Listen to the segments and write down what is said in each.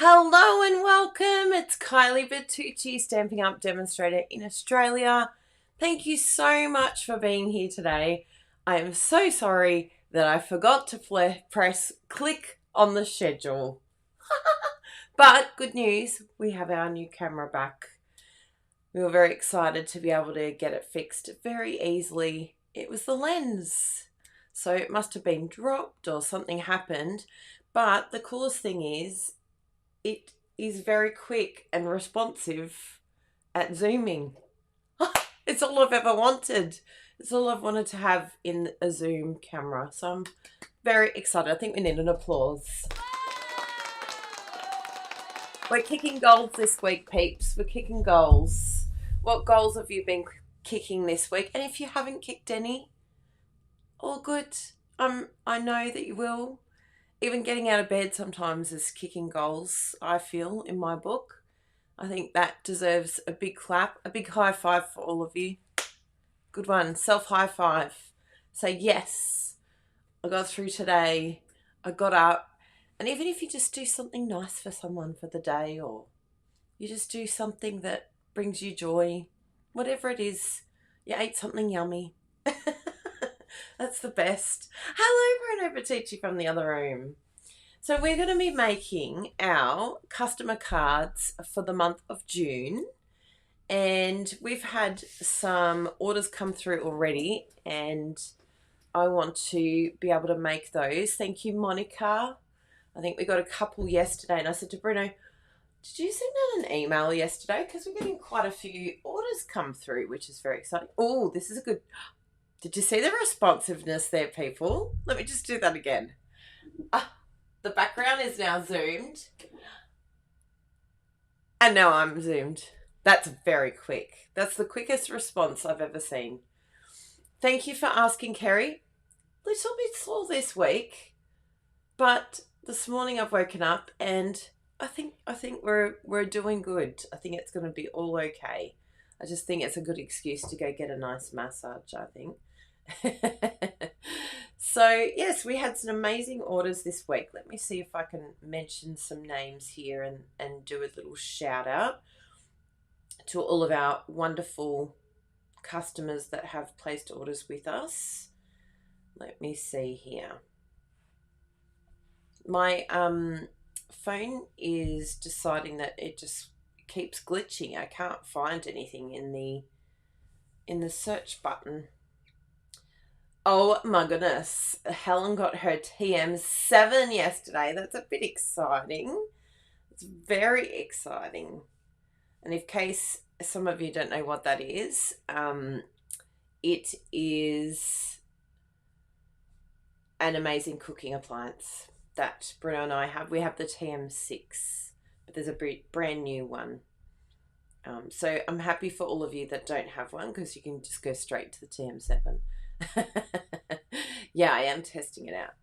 Hello and welcome. It's Kylie Bertucci, Stampin' Up demonstrator in Australia. Thank you so much for being here today. I am so sorry that I forgot to press click on the schedule. But good news, we have our new camera back. We were very excited to be able to get it fixed very easily. It was the lens. So it must have been dropped or something happened. But the coolest thing is, it is very quick and responsive at zooming. It's all I've ever wanted. It's all I've wanted to have in a Zoom camera. So I'm very excited. I think we need an applause. We're kicking goals this week, peeps. We're kicking goals. What goals have you been kicking this week? And if you haven't kicked any, all good. I know that you will. Even getting out of bed sometimes is kicking goals, I feel, in my book. I think that deserves a big clap, a big high five for all of you. Good one. Self-high five. Say, yes, I got through today. I got up. And even if you just do something nice for someone for the day, or you just do something that brings you joy, whatever it is, you ate something yummy. That's the best. Hello, Bruno Bertucci from the other room. So we're going to be making our customer cards for the month of June. And we've had some orders come through already. And I want to be able to make those. Thank you, Monica. I think we got a couple yesterday. And I said to Bruno, did you send out an email yesterday? Because we're getting quite a few orders come through, which is very exciting. Oh, this is a good... Did you see the responsiveness there, people? Let me just do that again. The background is now zoomed. And now I'm zoomed. That's very quick. That's the quickest response I've ever seen. Thank you for asking, Kerry. A little bit slow this week, but this morning I've woken up and I think we're doing good. I think it's going to be all okay. I just think it's a good excuse to go get a nice massage, I think. So, yes, we had some amazing orders this week. Let me see if I can mention some names here and do a little shout out to all of our wonderful customers that have placed orders with us. Let me see here. My phone is deciding that it just keeps glitching. I can't find anything in the search button. Oh my goodness, Helen got her TM7 yesterday. That's a bit exciting. It's very exciting. And in case some of you don't know what that is, it is an amazing cooking appliance that Bruno and I have. We have the TM6, but there's a brand new one. So I'm happy for all of you that don't have one because you can just go straight to the TM7. Yeah, I am testing it out.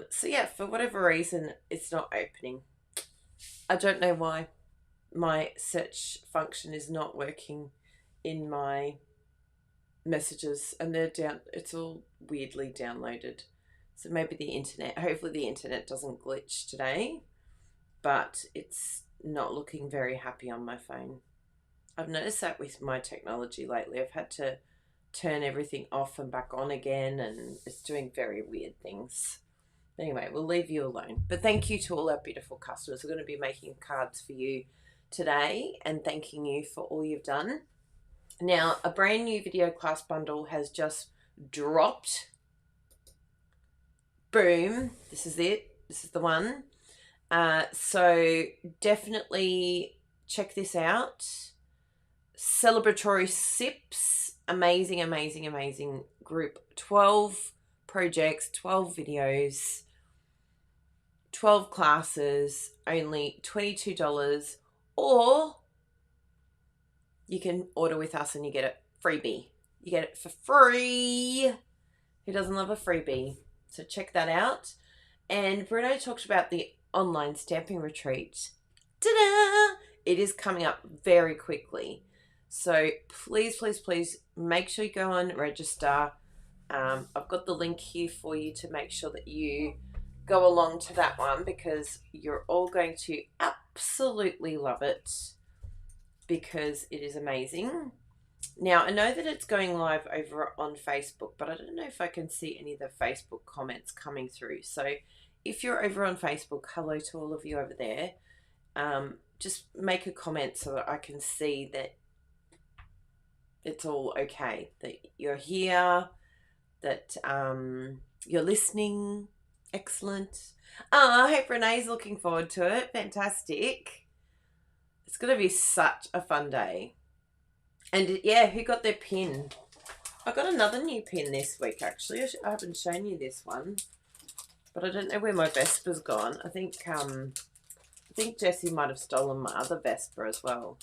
So yeah, for whatever reason, it's not opening. I don't know why. My search function is not working in my messages, and they're down. It's all weirdly downloaded. So maybe the internet. Hopefully the internet doesn't glitch today, but it's not looking very happy on my phone. I've noticed that with my technology lately. I've had to turn everything off and back on again, and it's doing very weird things. Anyway, we'll leave you alone. But thank you to all our beautiful customers. We're going to be making cards for you today and thanking you for all you've done. Now, a brand new video class bundle has just dropped. Boom. This is it. This is the one. So definitely check this out. Celebratory Sips. Amazing, amazing, amazing group. 12 projects, 12 videos, 12 classes, only $22. Or you can order with us and you get a freebie. You get it for free. Who doesn't love a freebie? So check that out. And Bruno talked about the online stamping retreat. Ta-da! It is coming up very quickly. So please, please, please make sure you go and register. I've got the link here for you to make sure that you go along to that one because you're all going to absolutely love it because it is amazing. Now, I know that it's going live over on Facebook, but I don't know if I can see any of the Facebook comments coming through. So if you're over on Facebook, hello to all of you over there. Just make a comment so that I can see that it's all okay, that you're here, that you're listening. Excellent. I hope Renee's looking forward to it. Fantastic. It's going to be such a fun day. And yeah, who got their pin? I got another new pin this week, actually. I haven't shown you this one, but I don't know where my Vesper's gone. I think Jessie might have stolen my other Vesper as well.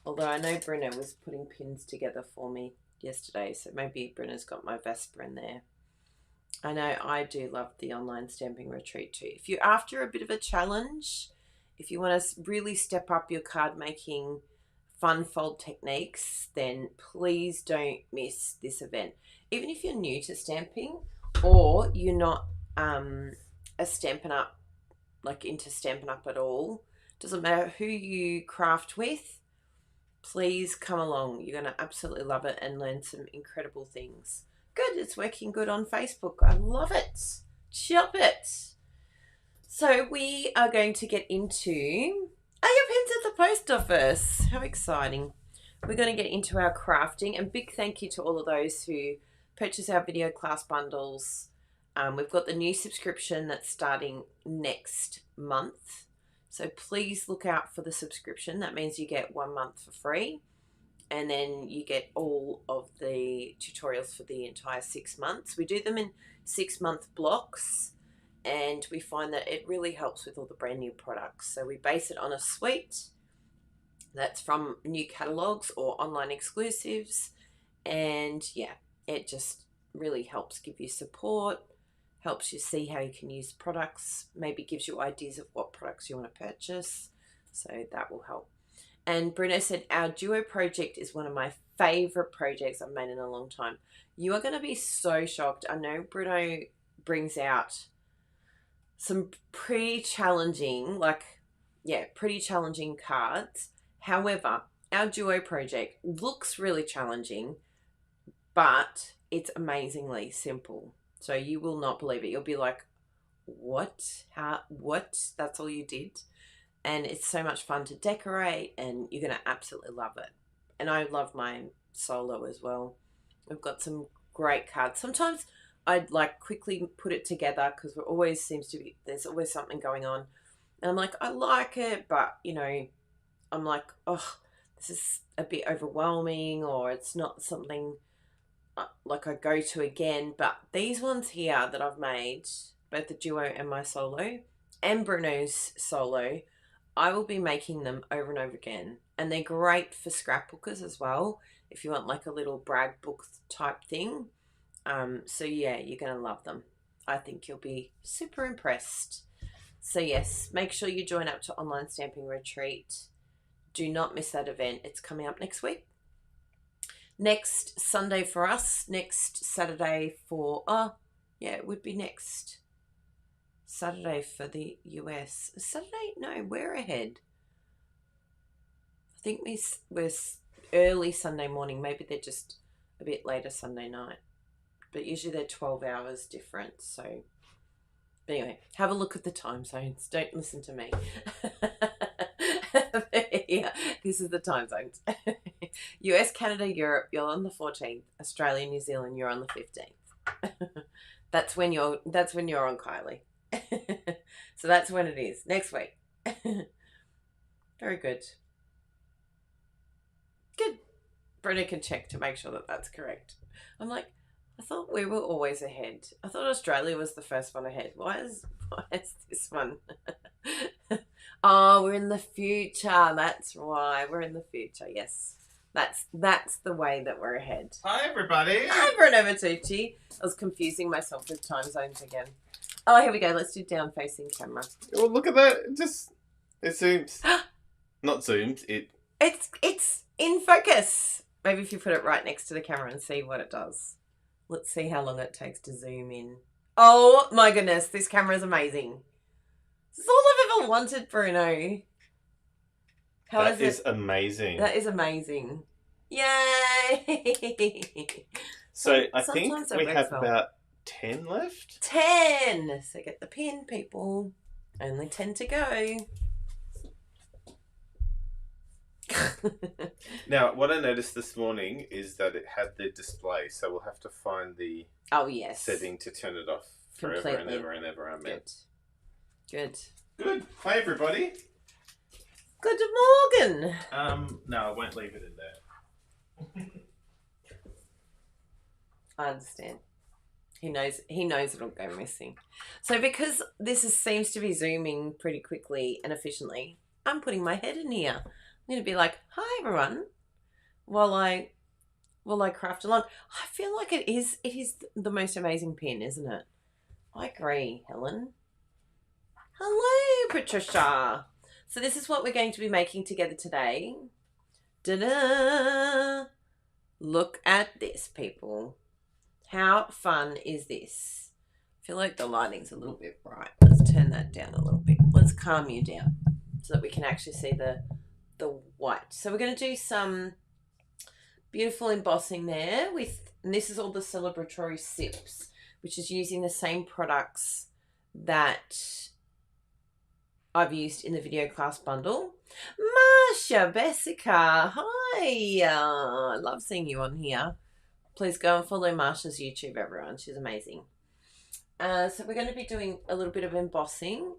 Although I know Bruna was putting pins together for me yesterday, so maybe Bruna's got my Vesper in there. I know I do love the online stamping retreat too. If you're after a bit of a challenge, if you want to really step up your card making fun fold techniques, then please don't miss this event. Even if you're new to stamping or you're not a Stampin' Up, like into Stampin' Up at all, doesn't matter who you craft with, please come along. You're going to absolutely love it and learn some incredible things. Good, it's working good on Facebook. I love it. Chop it. So we are going to get into... Are your pins at the post office? How exciting. We're going to get into our crafting, and big thank you to all of those who purchase our video class bundles. We've got the new subscription that's starting next month. So please look out for the subscription. That means you get 1 month for free, and then you get all of the tutorials for the entire 6 months. We do them in 6-month blocks, and we find that it really helps with all the brand new products. So we base it on a suite that's from new catalogs or online exclusives. And yeah, it just really helps give you support, helps you see how you can use products, maybe gives you ideas of what products you want to purchase. So that will help. And Bruno said, our duo project is one of my favorite projects I've made in a long time. You are going to be so shocked. I know Bruno brings out some pretty challenging, pretty challenging cards. However, our duo project looks really challenging, but it's amazingly simple. So you will not believe it. You'll be like, what? How? What? That's all you did? And it's so much fun to decorate, and you're going to absolutely love it. And I love my solo as well. We've got some great cards. Sometimes I'd like quickly put it together because there's always something going on. And I'm like, I like it, but you know, I'm like, oh, this is a bit overwhelming, or it's not something like I go to again. But these ones here that I've made, both the duo and my solo and Bruno's solo, I will be making them over and over again. And they're great for scrapbookers as well, if you want like a little brag book type thing. So yeah, you're going to love them. I think you'll be super impressed. So yes, make sure you join up to Online Stamping Retreat. Do not miss that event. It's coming up next week. Next Sunday for us, next Saturday for, it would be next Saturday for the US. Saturday? No, we're ahead. I think we're early Sunday morning. Maybe they're just a bit later Sunday night. But usually they're 12 hours different. So, but anyway, have a look at the time zones. Don't listen to me. Yeah, this is the time zones. US, Canada, Europe, you're on the 14th. Australia, New Zealand, you're on the 15th. That's when you're on Kylie. So that's when it is. Next week. Very good. Good. Brenda can check to make sure that that's correct. I'm like, I thought we were always ahead. I thought Australia was the first one ahead. Why is this one? Oh, we're in the future. That's why. We're in the future. Yes. That's the way that we're ahead. Hi, everybody. Hi, Bruno Bertucci. I was confusing myself with time zones again. Oh, here we go. Let's do down facing camera. Well, look at that. It zooms. Not zoomed. It's in focus. Maybe if you put it right next to the camera and see what it does. Let's see how long it takes to zoom in. Oh my goodness, this camera is amazing. This is all I've ever wanted, Bruno. How is That is it? amazing. That is amazing. Yay! So I think Sometimes I we have felt about 10 left. 10. So get the pin, people. Only 10 to go. Now, what I noticed this morning is that it had the display, so we'll have to find the Oh, yes. setting to turn it off forever Completely. and ever and ever. Amen. Good. Good. Hi, everybody. Good morning. No, I won't leave it in there. I understand. He knows it'll go missing. So because seems to be zooming pretty quickly and efficiently, I'm putting my head in here. I'm going to be like, "Hi everyone," while I craft along. I feel like it is the most amazing pin, isn't it? I agree, Helen. Hello, Patricia. So this is what we're going to be making together today. Da-da! Look at this, people. How fun is this? I feel like the lighting's a little bit bright. Let's turn that down a little bit. Let's calm you down so that we can actually see the white. So we're going to do some beautiful embossing there and this is all the Celebratory sips, which is using the same products that I've used in the video class bundle. Marsha Bessica, hi. I love seeing you on here. Please go and follow Marsha's YouTube, everyone. She's amazing. So we're going to be doing a little bit of embossing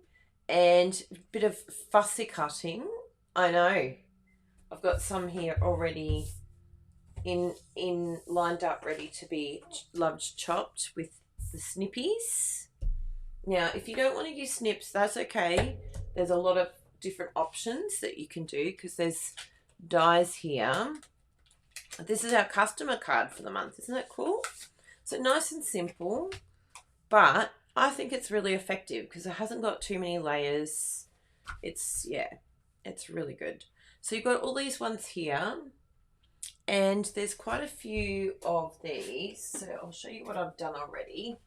and a bit of fussy cutting. I know. I've got some here already in lined up, ready to be lunch chopped with the snippies. Now, if you don't want to use snips, that's okay. There's a lot of different options that you can do because there's dies here. This is our customer card for the month. Isn't that cool? So nice and simple, but I think it's really effective because it hasn't got too many layers. It's really good. So you've got all these ones here, and there's quite a few of these. So I'll show you what I've done already.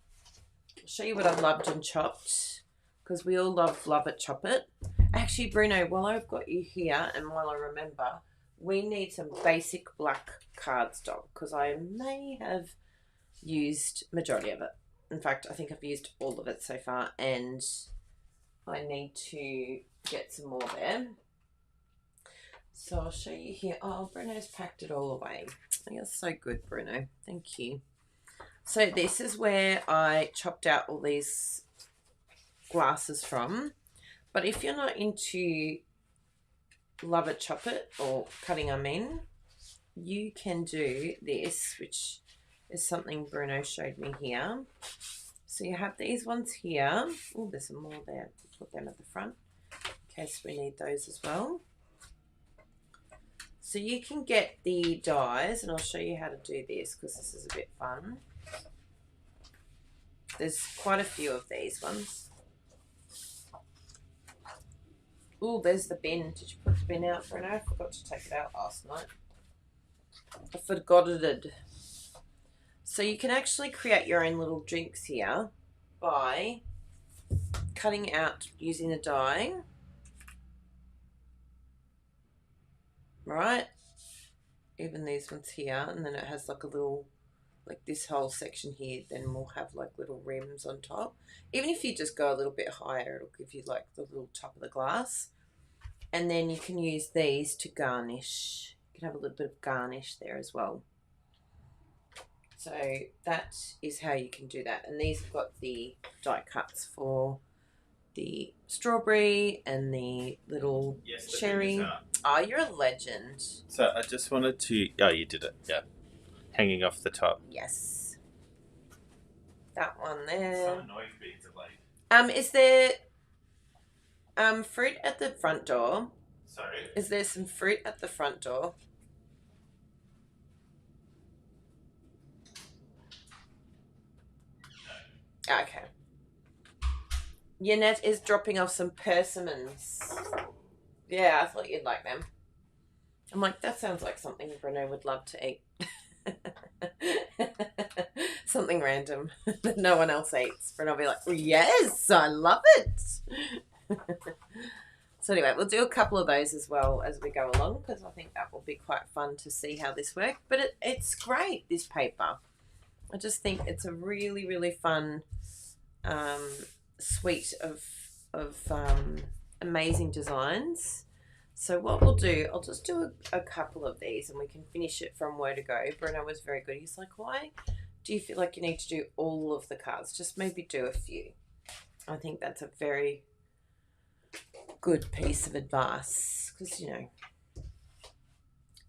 I'll show you what I've loved and chopped because we all love it, chop it. Actually, Bruno, while I've got you here and while I remember, we need some basic black cardstock because I may have used majority of it. In fact, I think I've used all of it so far and I need to get some more there. So I'll show you here. Oh, Bruno's packed it all away. You're so good, Bruno. Thank you. So this is where I chopped out all these glasses from. But if you're not into love it, chop it, or cutting them in, you can do this, which is something Bruno showed me here. So you have these ones here. Oh, there's some more there. Put them at the front in case we need those as well. So you can get the dies, and I'll show you how to do this because this is a bit fun. There's quite a few of these ones. Oh, there's the bin. Did you put the bin out, Bruno? I forgot to take it out last night. I forgot it. So you can actually create your own little drinks here by cutting out using the die. Right? Even these ones here. And then it has like a little, like this whole section here, then we'll have like little rims on top. Even if you just go a little bit higher, it'll give you like the little top of the glass. And then you can use these to garnish. You can have a little bit of garnish there as well. So that is how you can do that. And these have got the die cuts for the strawberry and the little cherry. Oh, you're a legend. So I just wanted to... Oh, you did it. Yeah. Hanging off the top. Yes. That one there. So annoying being delayed. Is there fruit at the front door? Sorry? Is there some fruit at the front door? No. Okay. Yanette is dropping off some persimmons. Yeah, I thought you'd like them. I'm like, that sounds like something Bruno would love to eat. something random that no one else eats. And I'll be like, yes, I love it. So anyway, we'll do a couple of those as well as we go along, because I think that will be quite fun to see how this works. But it's great, this paper. I just think it's a really, really fun suite of amazing designs. So what we'll do, I'll just do a couple of these and we can finish it from where to go. Bruno was very good. He's like, why do you feel like you need to do all of the cards? Just maybe do a few. I think that's a very good piece of advice, because, you know,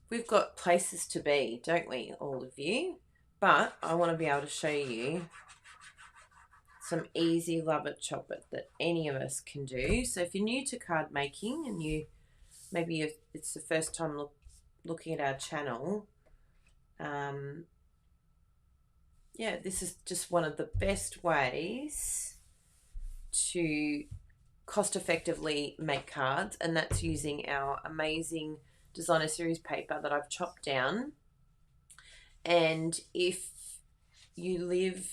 we've got places to be, don't we, all of you? But I want to be able to show you some easy love it, chop it that any of us can do. So if you're new to card making and it's the first time looking at our channel, yeah, this is just one of the best ways to cost effectively make cards, and that's using our amazing designer series paper that I've chopped down. And if you live,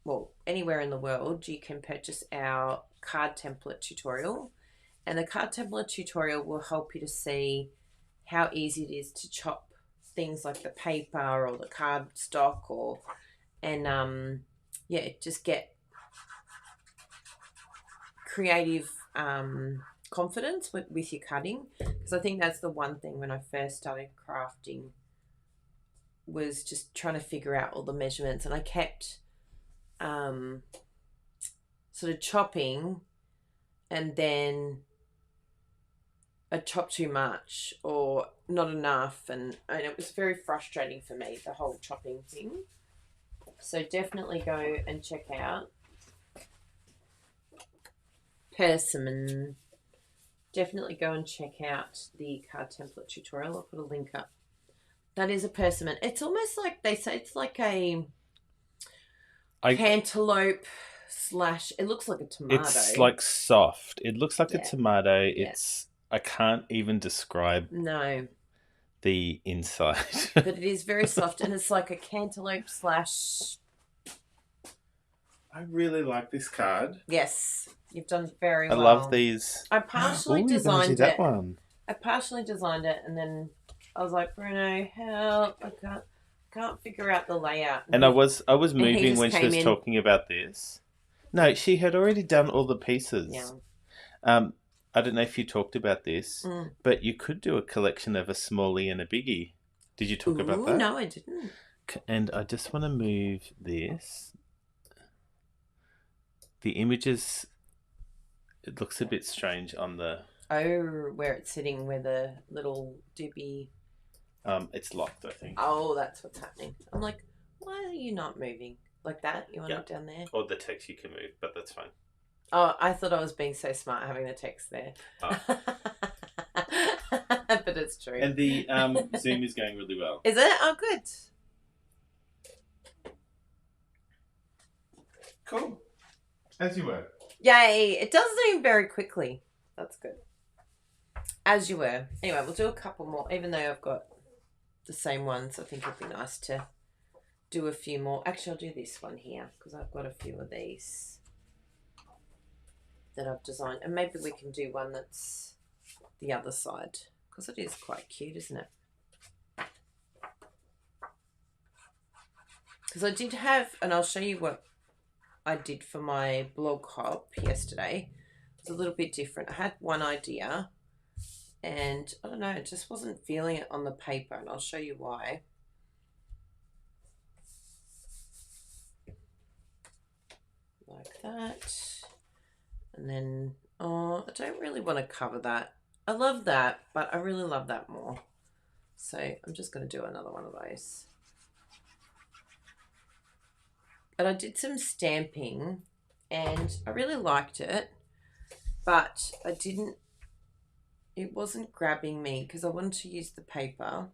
well, anywhere in the world, you can purchase our card template tutorial, and the card template tutorial will help you to see how easy it is to chop things like the paper or the card stock, and just get creative confidence with your cutting, because I think that's the one thing when I first started crafting was just trying to figure out all the measurements, and I kept sort of chopping, and then I chopped too much or not enough, and it was very frustrating for me, the whole chopping thing. So definitely go and check out Persimmon. Definitely go and check out the card template tutorial. I'll put a link up. That is a persimmon. It's almost like, they say it's like a cantaloupe slash, it looks like a tomato. It's like soft. It looks like a tomato. It's, I can't even describe the inside. But it is very soft, and it's like a cantaloupe slash. I really like this card. Yes, you've done very well. I love these. I partially designed that one. I partially designed it, and then I was like, Bruno, help! I can't figure out the layout. And I was moving when she was talking about this. No, she had already done all the pieces. Yeah. I don't know if you talked about this, but you could do a collection of a smallie and a biggie. Did you talk about that? No, I didn't. And I just want to move this. The images, it looks a bit strange on the... Oh, where it's sitting with a little dibby... It's locked, I think. Oh, that's what's happening. I'm like, why are you not moving? Like that? You want it down there? Or the text you can move, but that's fine. Oh, I thought I was being so smart having the text there. Oh. But it's true. And the Zoom is going really well. Is it? Oh, good. Cool. As you were. Yay. It does zoom very quickly. That's good. As you were. Anyway, we'll do a couple more. Even though I've got the same ones, I think it'd be nice to do a few more. Actually, I'll do this one here, because I've got a few of these that I've designed. And maybe we can do one that's the other side, because it is quite cute, isn't it? Because I did have, and I'll show you what I did for my blog hop yesterday. It's a little bit different. I had one idea, and I don't know, it just wasn't feeling it on the paper, and I'll show you why. Like that. And then, oh, I don't really want to cover that. I love that, but I really love that more. So I'm just going to do another one of those. But I did some stamping, and I really liked it, but it wasn't grabbing me, because I wanted to use the paper.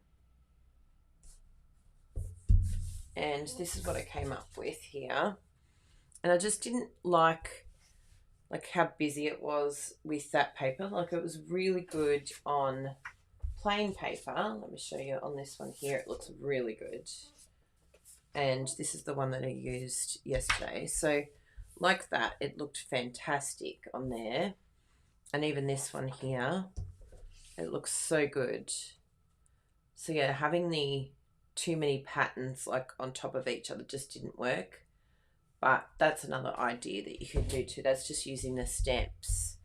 And this is what I came up with here. And I just didn't like how busy it was with that paper. Like, it was really good on plain paper. Let me show you on this one here. It looks really good. and this is the one that I used yesterday. So like that, it looked fantastic on there. And even this one here, it looks so good. So yeah, having the too many patterns like on top of each other just didn't work. But that's another idea that you could do too. That's just using the stamps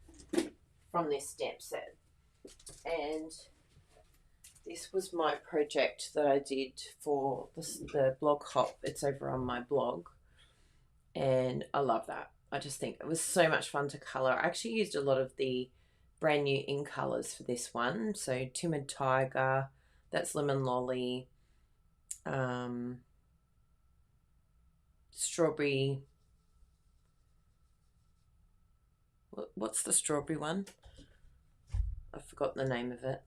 from this stamp set. And this was my project that I did for the blog hop. It's over on my blog. And I love that. I just think it was so much fun to colour. I actually used a lot of the brand new ink colours for this one. So Timid Tiger, that's Lemon Lolly, strawberry. What's the strawberry one? I've forgotten the name of it.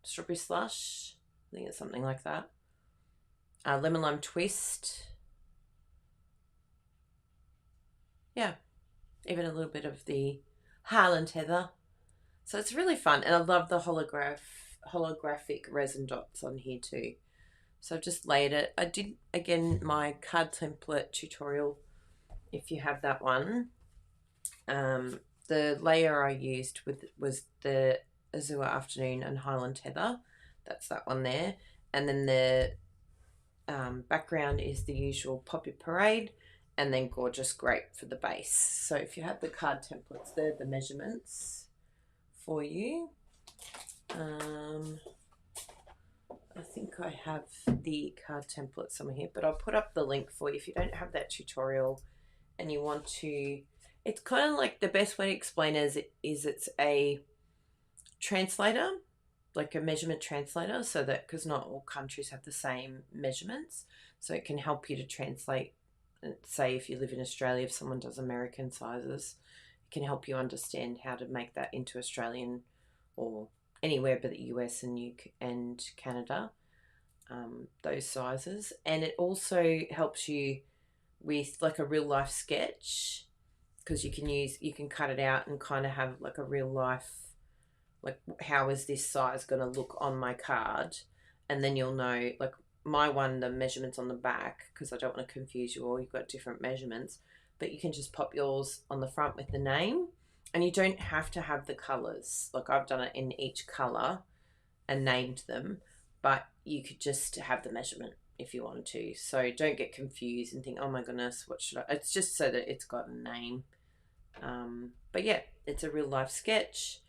Strawberry Slush. I think it's something like that. Lemon Lime Twist. Yeah, even a little bit of the Highland Heather. So it's really fun, and I love the holographic resin dots on here too. So I've just laid it. I did, again, my card template tutorial, if you have that one. The layer I used was the Azure Afternoon and Highland Heather. That's that one there. And then the background is the usual Poppy Parade, and then Gorgeous Grape for the base. So if you have the card templates, they're the measurements for you. I think I have the card template somewhere here, but I'll put up the link for you if you don't have that tutorial and you want to. It's kind of like, the best way to explain it is it's a translator, like a measurement translator, so that, because not all countries have the same measurements, so it can help you to translate. Say if you live in Australia, if someone does American sizes, it can help you understand how to make that into Australian or anywhere but the US and UK and Canada, those sizes. And it also helps you with like a real life sketch, because you can cut it out and kind of have like a real life, like, how is this size going to look on my card? And then you'll know, like my one, the measurements on the back, because I don't want to confuse you all, you've got different measurements, but you can just pop yours on the front with the name, and you don't have to have the colors. Like I've done it in each color and named them, but you could just have the measurement if you wanted to. So don't get confused and think, oh my goodness, what should I? It's just so that it's got a name. But yeah, it's a real life sketch.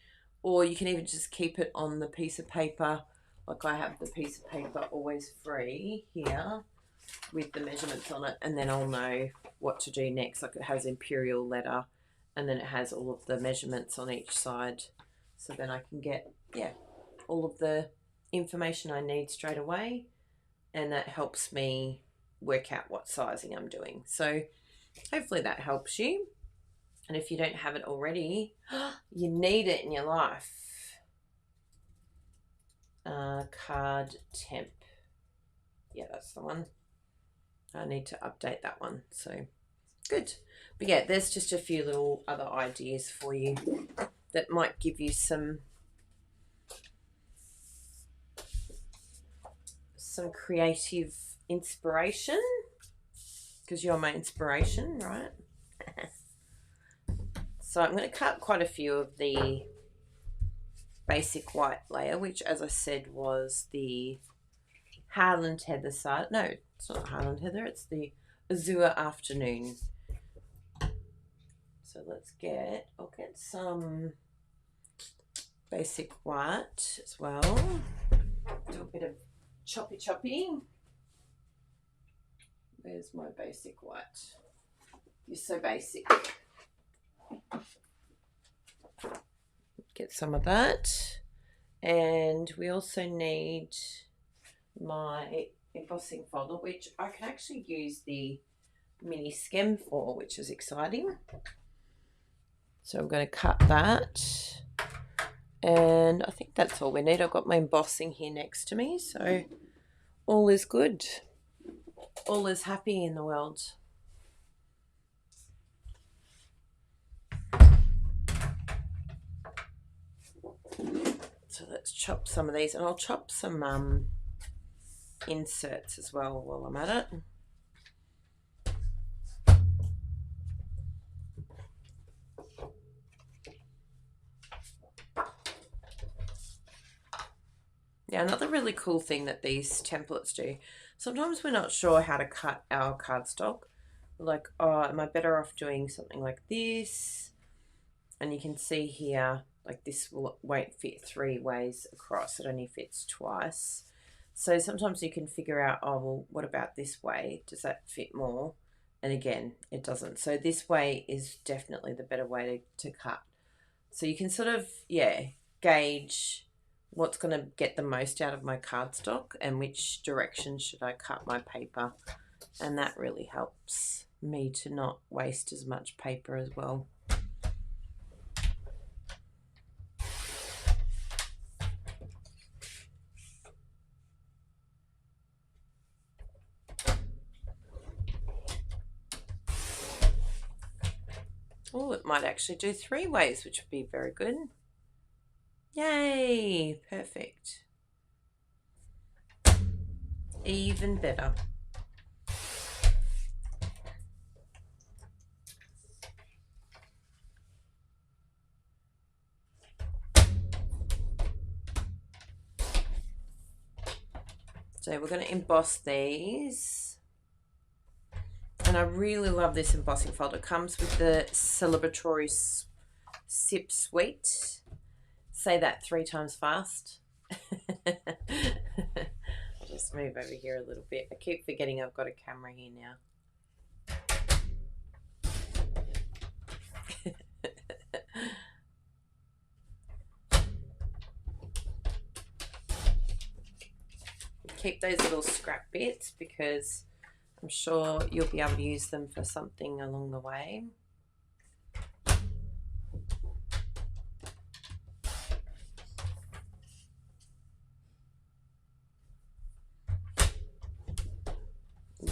Or you can even just keep it on the piece of paper. Like I have the piece of paper always free here with the measurements on it, and then I'll know what to do next. Like it has imperial letter, and then it has all of the measurements on each side. So then I can get, yeah, all of the information I need straight away, and that helps me work out what sizing I'm doing. So hopefully that helps you. And if you don't have it already, you need it in your life. Card temp. Yeah, that's the one. I need to update that one. So good. But yeah, there's just a few little other ideas for you that might give you some creative inspiration, because you're my inspiration, right? So I'm going to cut quite a few of the basic white layer, which, as I said, was the Highland Heather side. No, it's not Highland Heather, it's the Azure Afternoon. So I'll get some basic white as well. Do a bit of choppy. Where's my basic white? You're so basic. Get some of that. And we also need my embossing folder, which I can actually use the mini skem for, which is exciting. So I'm going to cut that. And I think that's all we need. I've got my embossing here next to me, so all is good. All is happy in the world. So let's chop some of these, and I'll chop some inserts as well while I'm at it. Yeah, another really cool thing that these templates do. Sometimes we're not sure how to cut our cardstock. We're like, oh, am I better off doing something like this? And you can see here, like this won't fit 3 ways across. It only fits twice. So sometimes you can figure out, oh, well, what about this way? Does that fit more? And again, it doesn't. So this way is definitely the better way to cut. So you can sort of, gauge what's going to get the most out of my cardstock and which direction should I cut my paper. And that really helps me to not waste as much paper as well. Oh, it might actually do 3 ways, which would be very good. Yay! Perfect. Even better. So we're going to emboss these. And I really love this embossing folder. It comes with the Celebratory Sip Suite. Say that 3 times fast. I'll just move over here a little bit. I keep forgetting I've got a camera here now. Keep those little scrap bits because I'm sure you'll be able to use them for something along the way.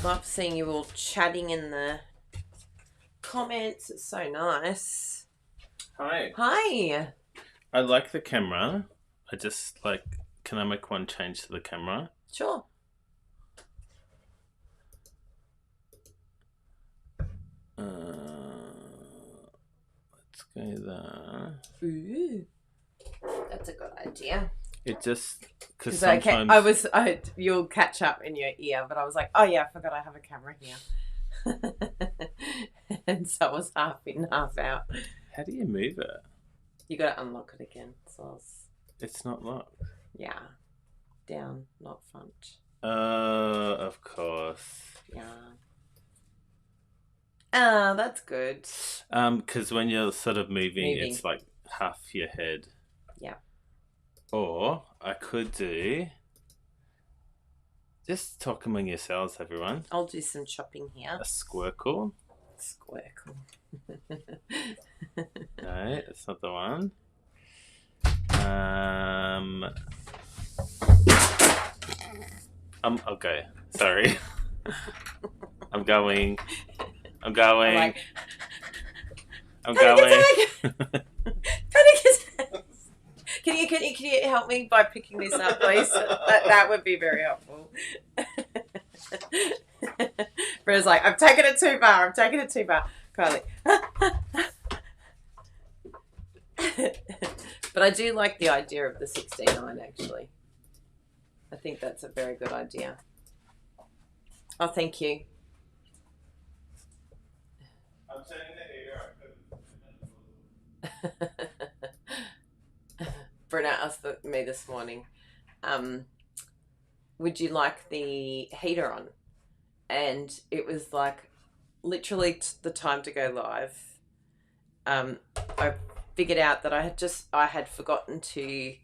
Love seeing you all chatting in the comments. It's so nice. Hi. Hi. I like the camera. I just like, can I make one change to the camera? Sure. Let's go there. Ooh. That's a good idea. It just, because sometimes... you'll catch up in your ear, but I was like, oh yeah, I forgot I have a camera here. And so I was half in, half out. How do you move it? You got to unlock it again. So it's not locked. Yeah. Down, not front. Of course. Yeah. Oh, that's good. Because when you're sort of moving, it's like half your head. Yeah. Or I could do... Just talk among yourselves, everyone. I'll do some chopping here. A squircle. Squircle. No, that's not the one. Okay. Sorry. I'm going. Panic attack! Can you help me by picking this up, please? That would be very helpful. Britta's like, I've taken it too far. Kylie. But I do like the idea of the 16-9, actually. I think that's a very good idea. Oh, thank you. I'm turning the heater. Bruna asked me this morning, would you like the heater on? And it was like literally the time to go live. I figured out that I had forgotten to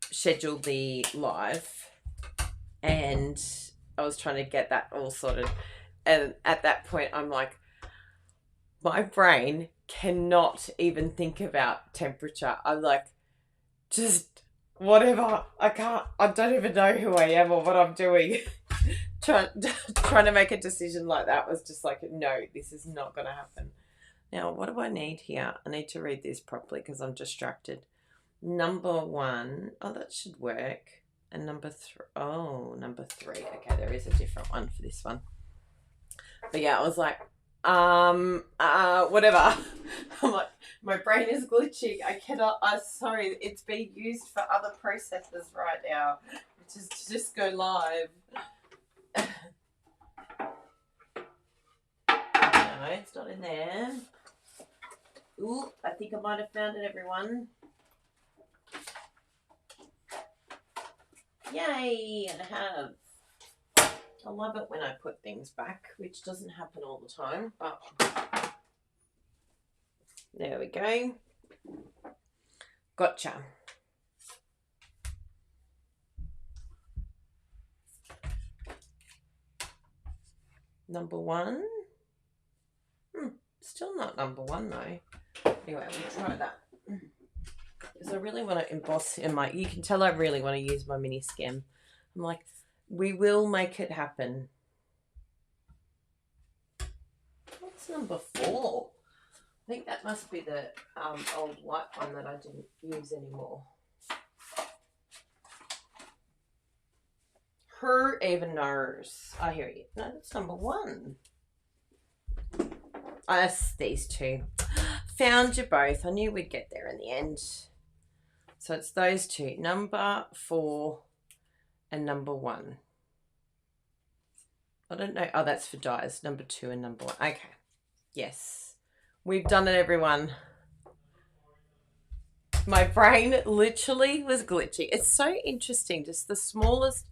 schedule the live, and I was trying to get that all sorted. And at that point, I'm like, my brain cannot even think about temperature. I'm like, just whatever. I don't even know who I am or what I'm doing. Trying to make a decision like that was just like, no, this is not going to happen. Now, what do I need here? I need to read this properly because I'm distracted. Number 1. Oh, that should work. And number 3. Oh, number 3. Okay, there is a different one for this one. But yeah, I was like, Whatever. I'm like, my brain is glitching. I cannot. I'm sorry. It's being used for other processes right now, which is to just go live. No, it's not in there. Ooh, I think I might have found it, everyone. Yay, I have. I love it when I put things back, which doesn't happen all the time, but there we go. Gotcha. Number one. Still not number one though. Anyway, we'll try that. Because I really want to emboss in my... You can tell I really want to use my mini skim. I'm like, we will make it happen. What's number 4? I think that must be the old white one that I didn't use anymore. Who even knows? I hear you. No, that's number 1. Oh, that's these two. Found you both. I knew we'd get there in the end. So it's those two. Number 4 and number 1. I don't know. Oh, that's for dyes. Number 2 and number 1. Okay. Yes. We've done it, everyone. My brain literally was glitching. It's so interesting. Just the smallest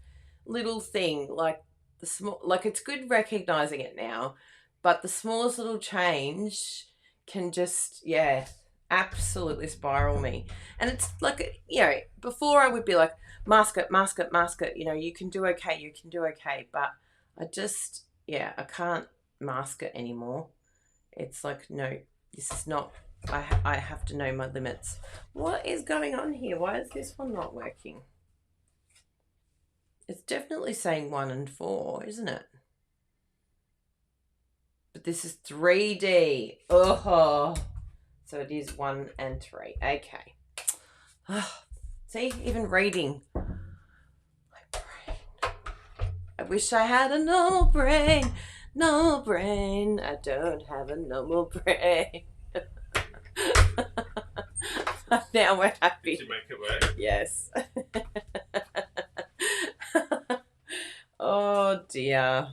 little thing, like it's good recognizing it now, but the smallest little change can just, absolutely spiral me. And it's like, before I would be like, mask it, you can do okay. But I just, I can't mask it anymore. It's like, no, this is not, I have to know my limits. What is going on here? Why is this one not working? It's definitely saying 1 and 4, isn't it? But this is 3D. Oh, so it is 1 and 3. Okay. See, even reading. My brain. I wish I had a normal brain. Normal brain. I don't have a normal brain. Now we're happy. Did you make it work? Yes. Oh dear.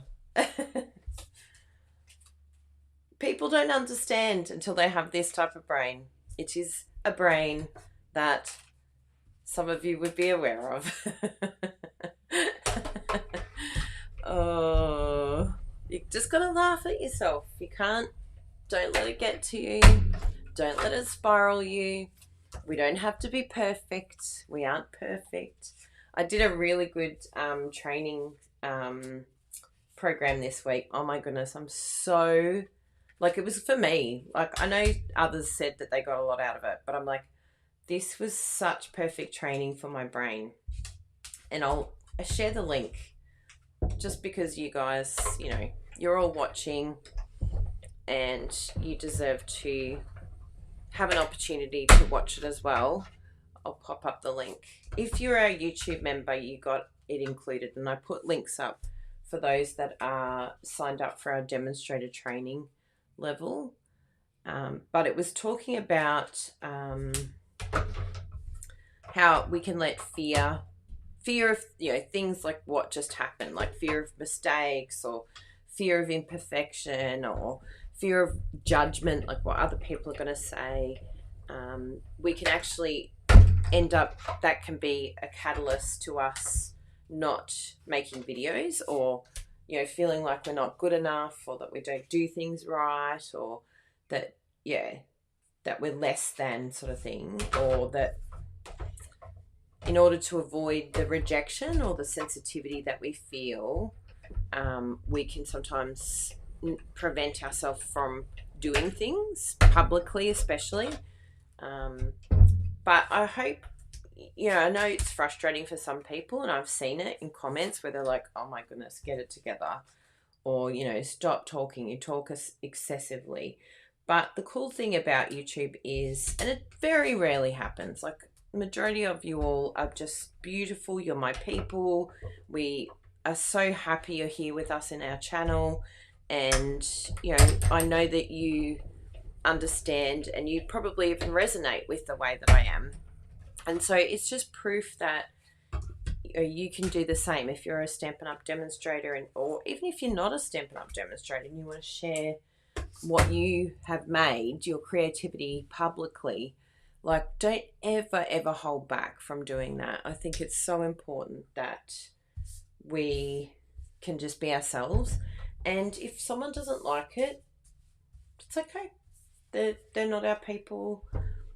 People don't understand until they have this type of brain. It is a brain that some of you would be aware of. Oh, you just gotta laugh at yourself. You can't. Don't let it get to you. Don't let it spiral you. We don't have to be perfect. We aren't perfect. I did a really good training program this week. Oh my goodness, I'm so... Like, it was for me. Like, I know others said that they got a lot out of it, but I'm like, this was such perfect training for my brain. And I'll share the link just because you guys, you're all watching and you deserve to have an opportunity to watch it as well. I'll pop up the link. If you're a YouTube member, you got it included, and I put links up for those that are signed up for our demonstrator training level. But it was talking about how we can let fear of things like what just happened, like fear of mistakes or fear of imperfection or fear of judgment, like what other people are going to say. We can actually end up, that can be a catalyst to us not making videos, or feeling like we're not good enough, or that we don't do things right, or that that we're less than, sort of thing, or that in order to avoid the rejection or the sensitivity that we feel, we can sometimes prevent ourselves from doing things publicly, especially. But I hope, I know it's frustrating for some people, and I've seen it in comments where they're like, oh my goodness, get it together. Or, stop talking, you talk excessively. But the cool thing about YouTube is, and it very rarely happens, like the majority of you all are just beautiful. You're my people. We are so happy you're here with us in our channel. And, I know that you understand and you probably even resonate with the way that I am. And so it's just proof that you can do the same if you're a Stampin' Up! Demonstrator, or even if you're not a Stampin' Up! Demonstrator and you want to share what you have made, your creativity, publicly. Like, don't ever hold back from doing that. I think it's so important that we can just be ourselves. And if someone doesn't like it, it's okay. They're not our people.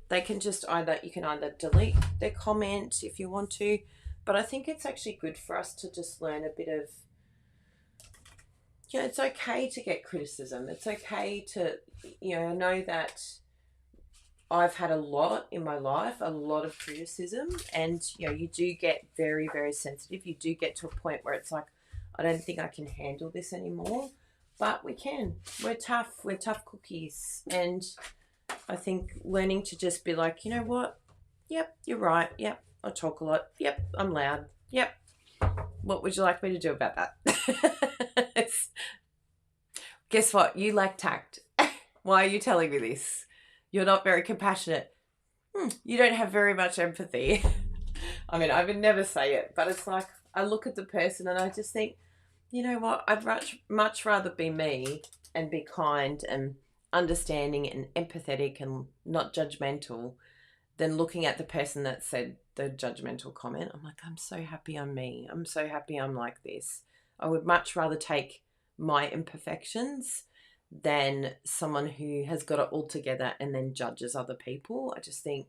They can just you can either delete their comment if you want to. But I think it's actually good for us to just learn a bit of, it's okay to get criticism. It's okay to, know that I've had a lot in my life, a lot of criticism, and, you do get very, very sensitive. You do get to a point where it's like, I don't think I can handle this anymore, but we can. We're tough cookies. And I think learning to just be like, you know what? Yep, you're right. Yep, I talk a lot. Yep, I'm loud. Yep. What would you like me to do about that? Guess what? You lack tact. Why are you telling me this? You're not very compassionate. You don't have very much empathy. I mean, I would never say it, but it's like I look at the person and I just think, you know what? I'd much rather be me and be kind and understanding and empathetic and not judgmental than looking at the person that said the judgmental comment. I'm like, I'm so happy I'm me. I'm so happy I'm like this. I would much rather take my imperfections than someone who has got it all together and then judges other people. I just think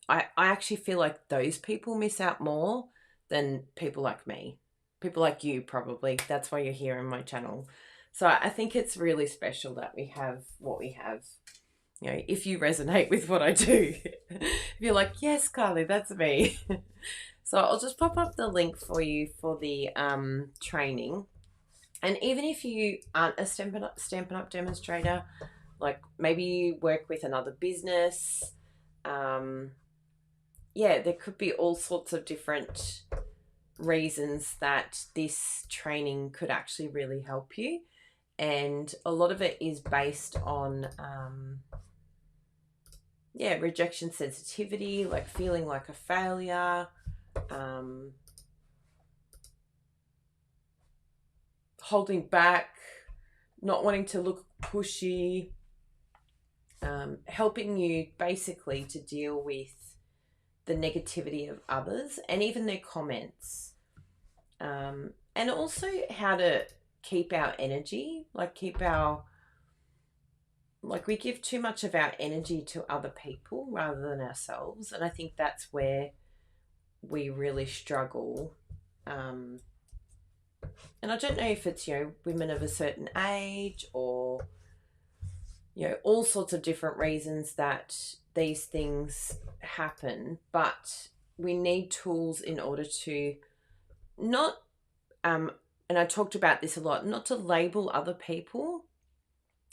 I actually feel like those people miss out more than people like me. People like you, probably. That's why you're here on my channel. So I think it's really special that we have what we have. If you resonate with what I do, if you're like, yes, Carly, that's me. So I'll just pop up the link for you for the training. And even if you aren't a Stampin' Up! Demonstrator, like maybe you work with another business, there could be all sorts of different reasons that this training could actually really help you. And a lot of it is based on, rejection sensitivity, like feeling like a failure, holding back, not wanting to look pushy, helping you basically to deal with the negativity of others and even their comments, and also how to keep our energy, we give too much of our energy to other people rather than ourselves, and I think that's where we really struggle. And I don't know if it's, women of a certain age or, all sorts of different reasons that these things happen, but we need tools in order to not, and I talked about this a lot, not to label other people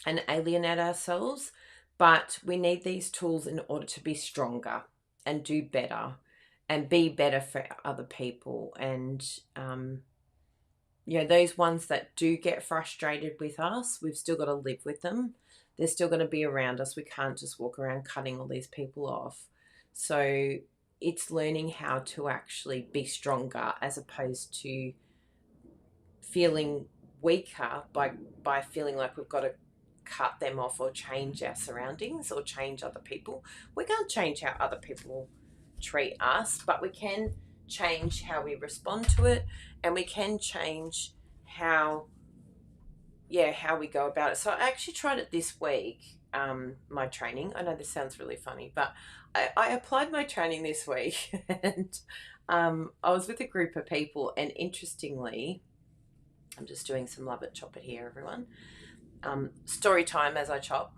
and alienate ourselves, but we need these tools in order to be stronger and do better and be better for other people. And, those ones that do get frustrated with us, we've still got to live with them. They're still going to be around us. We can't just walk around cutting all these people off. So it's learning how to actually be stronger as opposed to feeling weaker by feeling like we've got to cut them off or change our surroundings or change other people. We can't change how other people treat us, but we can change how we respond to it, and we can change how we go about it. So I actually tried it this week, my training. I know this sounds really funny, but I applied my training this week and I was with a group of people, and interestingly, I'm just doing some love it, chop it here, everyone. Story time as I chop,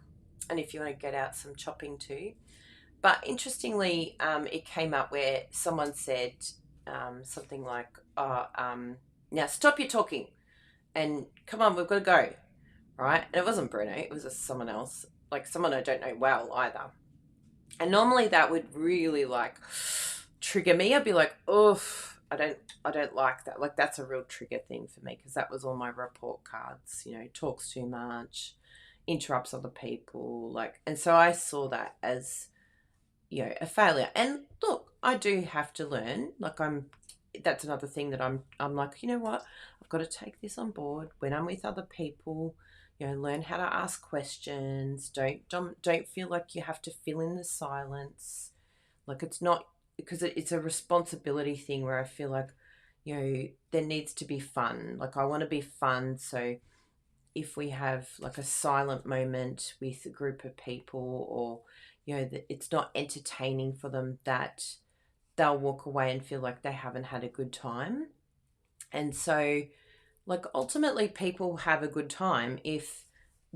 and if you want to get out some chopping too. But interestingly, it came up where someone said something like, now stop your talking and come on, we've got to go, right? And it wasn't Bruno, it was just someone else, like someone I don't know well either. And normally that would really trigger me. I'd be like, oof, I don't like that. Like, that's a real trigger thing for me, because that was on my report cards. Talks too much, interrupts other people, like, and so I saw that as a failure. And look, I do have to learn. Like, that's another thing that I'm like, you know what? I've got to take this on board when I'm with other people. Learn how to ask questions. Don't feel like you have to fill in the silence. Like, it's not, because it's a responsibility thing where I feel like, there needs to be fun. Like, I want to be fun. So if we have like a silent moment with a group of people, or that it's not entertaining for them, that they'll walk away and feel like they haven't had a good time. And so, like, ultimately people have a good time if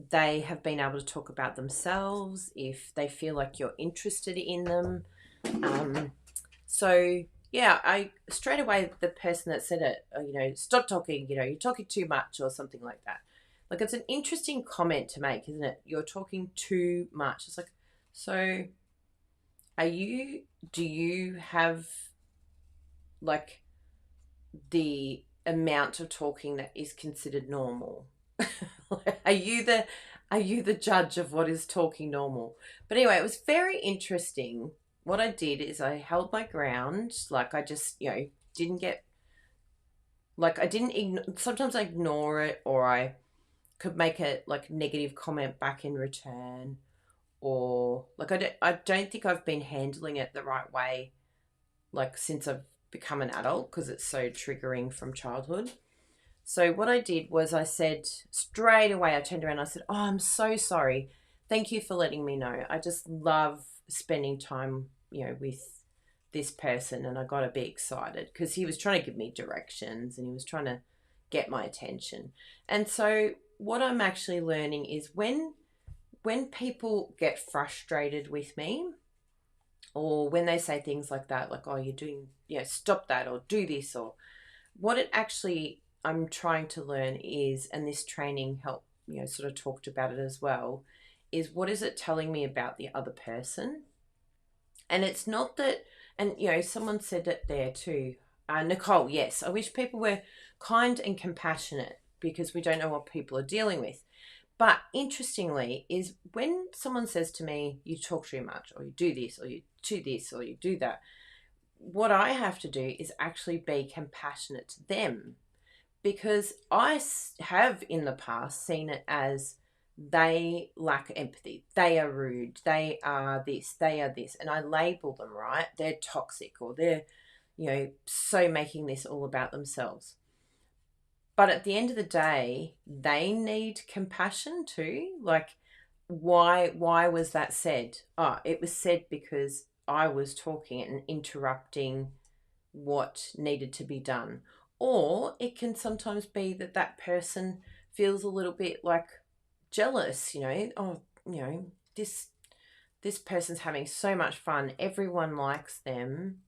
they have been able to talk about themselves, if they feel like you're interested in them. So yeah, I straight away, the person that said it, stop talking, you're talking too much, or something like that. Like, it's an interesting comment to make, isn't it? You're talking too much. It's like, so do you have, like, the amount of talking that is considered normal? are you the judge of what is talking normal? But anyway, it was very interesting. What I did is I held my ground. Like, I just, didn't get, like, I didn't sometimes I ignore it, or I could make a, like, negative comment back in return, or like, I don't think I've been handling it the right way, like, since I've become an adult, because it's so triggering from childhood. So what I did was, I said straight away, I turned around and I said, "Oh, I'm so sorry. Thank you for letting me know. I just love spending time, with this person." And I got a bit excited because he was trying to give me directions and he was trying to get my attention. And so what I'm actually learning is, when people get frustrated with me, or when they say things like that, like, "Oh, you're doing, stop that," or "do this," or what it actually, I'm trying to learn is, and this training helped, sort of talked about it as well, is, what is it telling me about the other person? And it's not that, and someone said it there too, Nicole, yes, I wish people were kind and compassionate, because we don't know what people are dealing with. But interestingly, is when someone says to me, "You talk too much," or "You do this," or "You do this," or "You do that," what I have to do is actually be compassionate to them, because I have in the past seen it as, they lack empathy, they are rude, they are this, they are this, and I label them, right? They're toxic, or they're, so making this all about themselves. But at the end of the day, they need compassion too. Like, why was that said? Oh, it was said because I was talking and interrupting what needed to be done. Or it can sometimes be that that person feels a little bit like jealous, "Oh, this person's having so much fun, everyone likes them,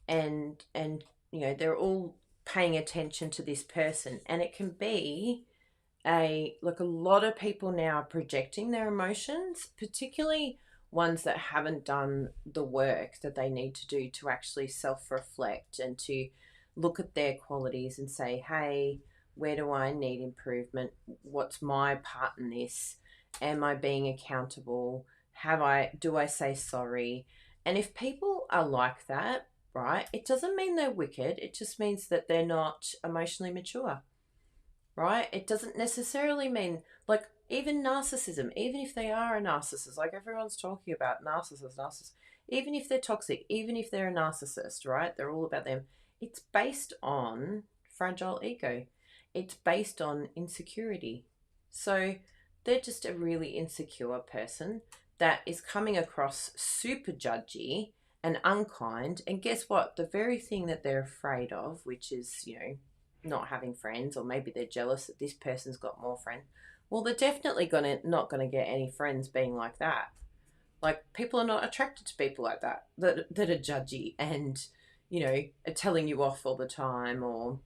and they're all paying attention to this person." And it can be a lot of people now are projecting their emotions, particularly ones that haven't done the work that they need to do to actually self-reflect and to look at their qualities and say, "Hey, where do I need improvement? What's my part in this? Am I being accountable? Do I say sorry?" And if people are like that, right, it doesn't mean they're wicked. It just means that they're not emotionally mature, right? It doesn't necessarily mean, like, even narcissism, even if they are a narcissist, like, everyone's talking about narcissists, even if they're toxic, even if they're a narcissist, right? They're all about them. It's based on fragile ego. It's based on insecurity. So they're just a really insecure person that is coming across super judgy and unkind. And guess what? The very thing that they're afraid of, which is, not having friends, or maybe they're jealous that this person's got more friends. Well, they're definitely not gonna get any friends being like that. Like, people are not attracted to people like that are judgy and, are telling you off all the time, or,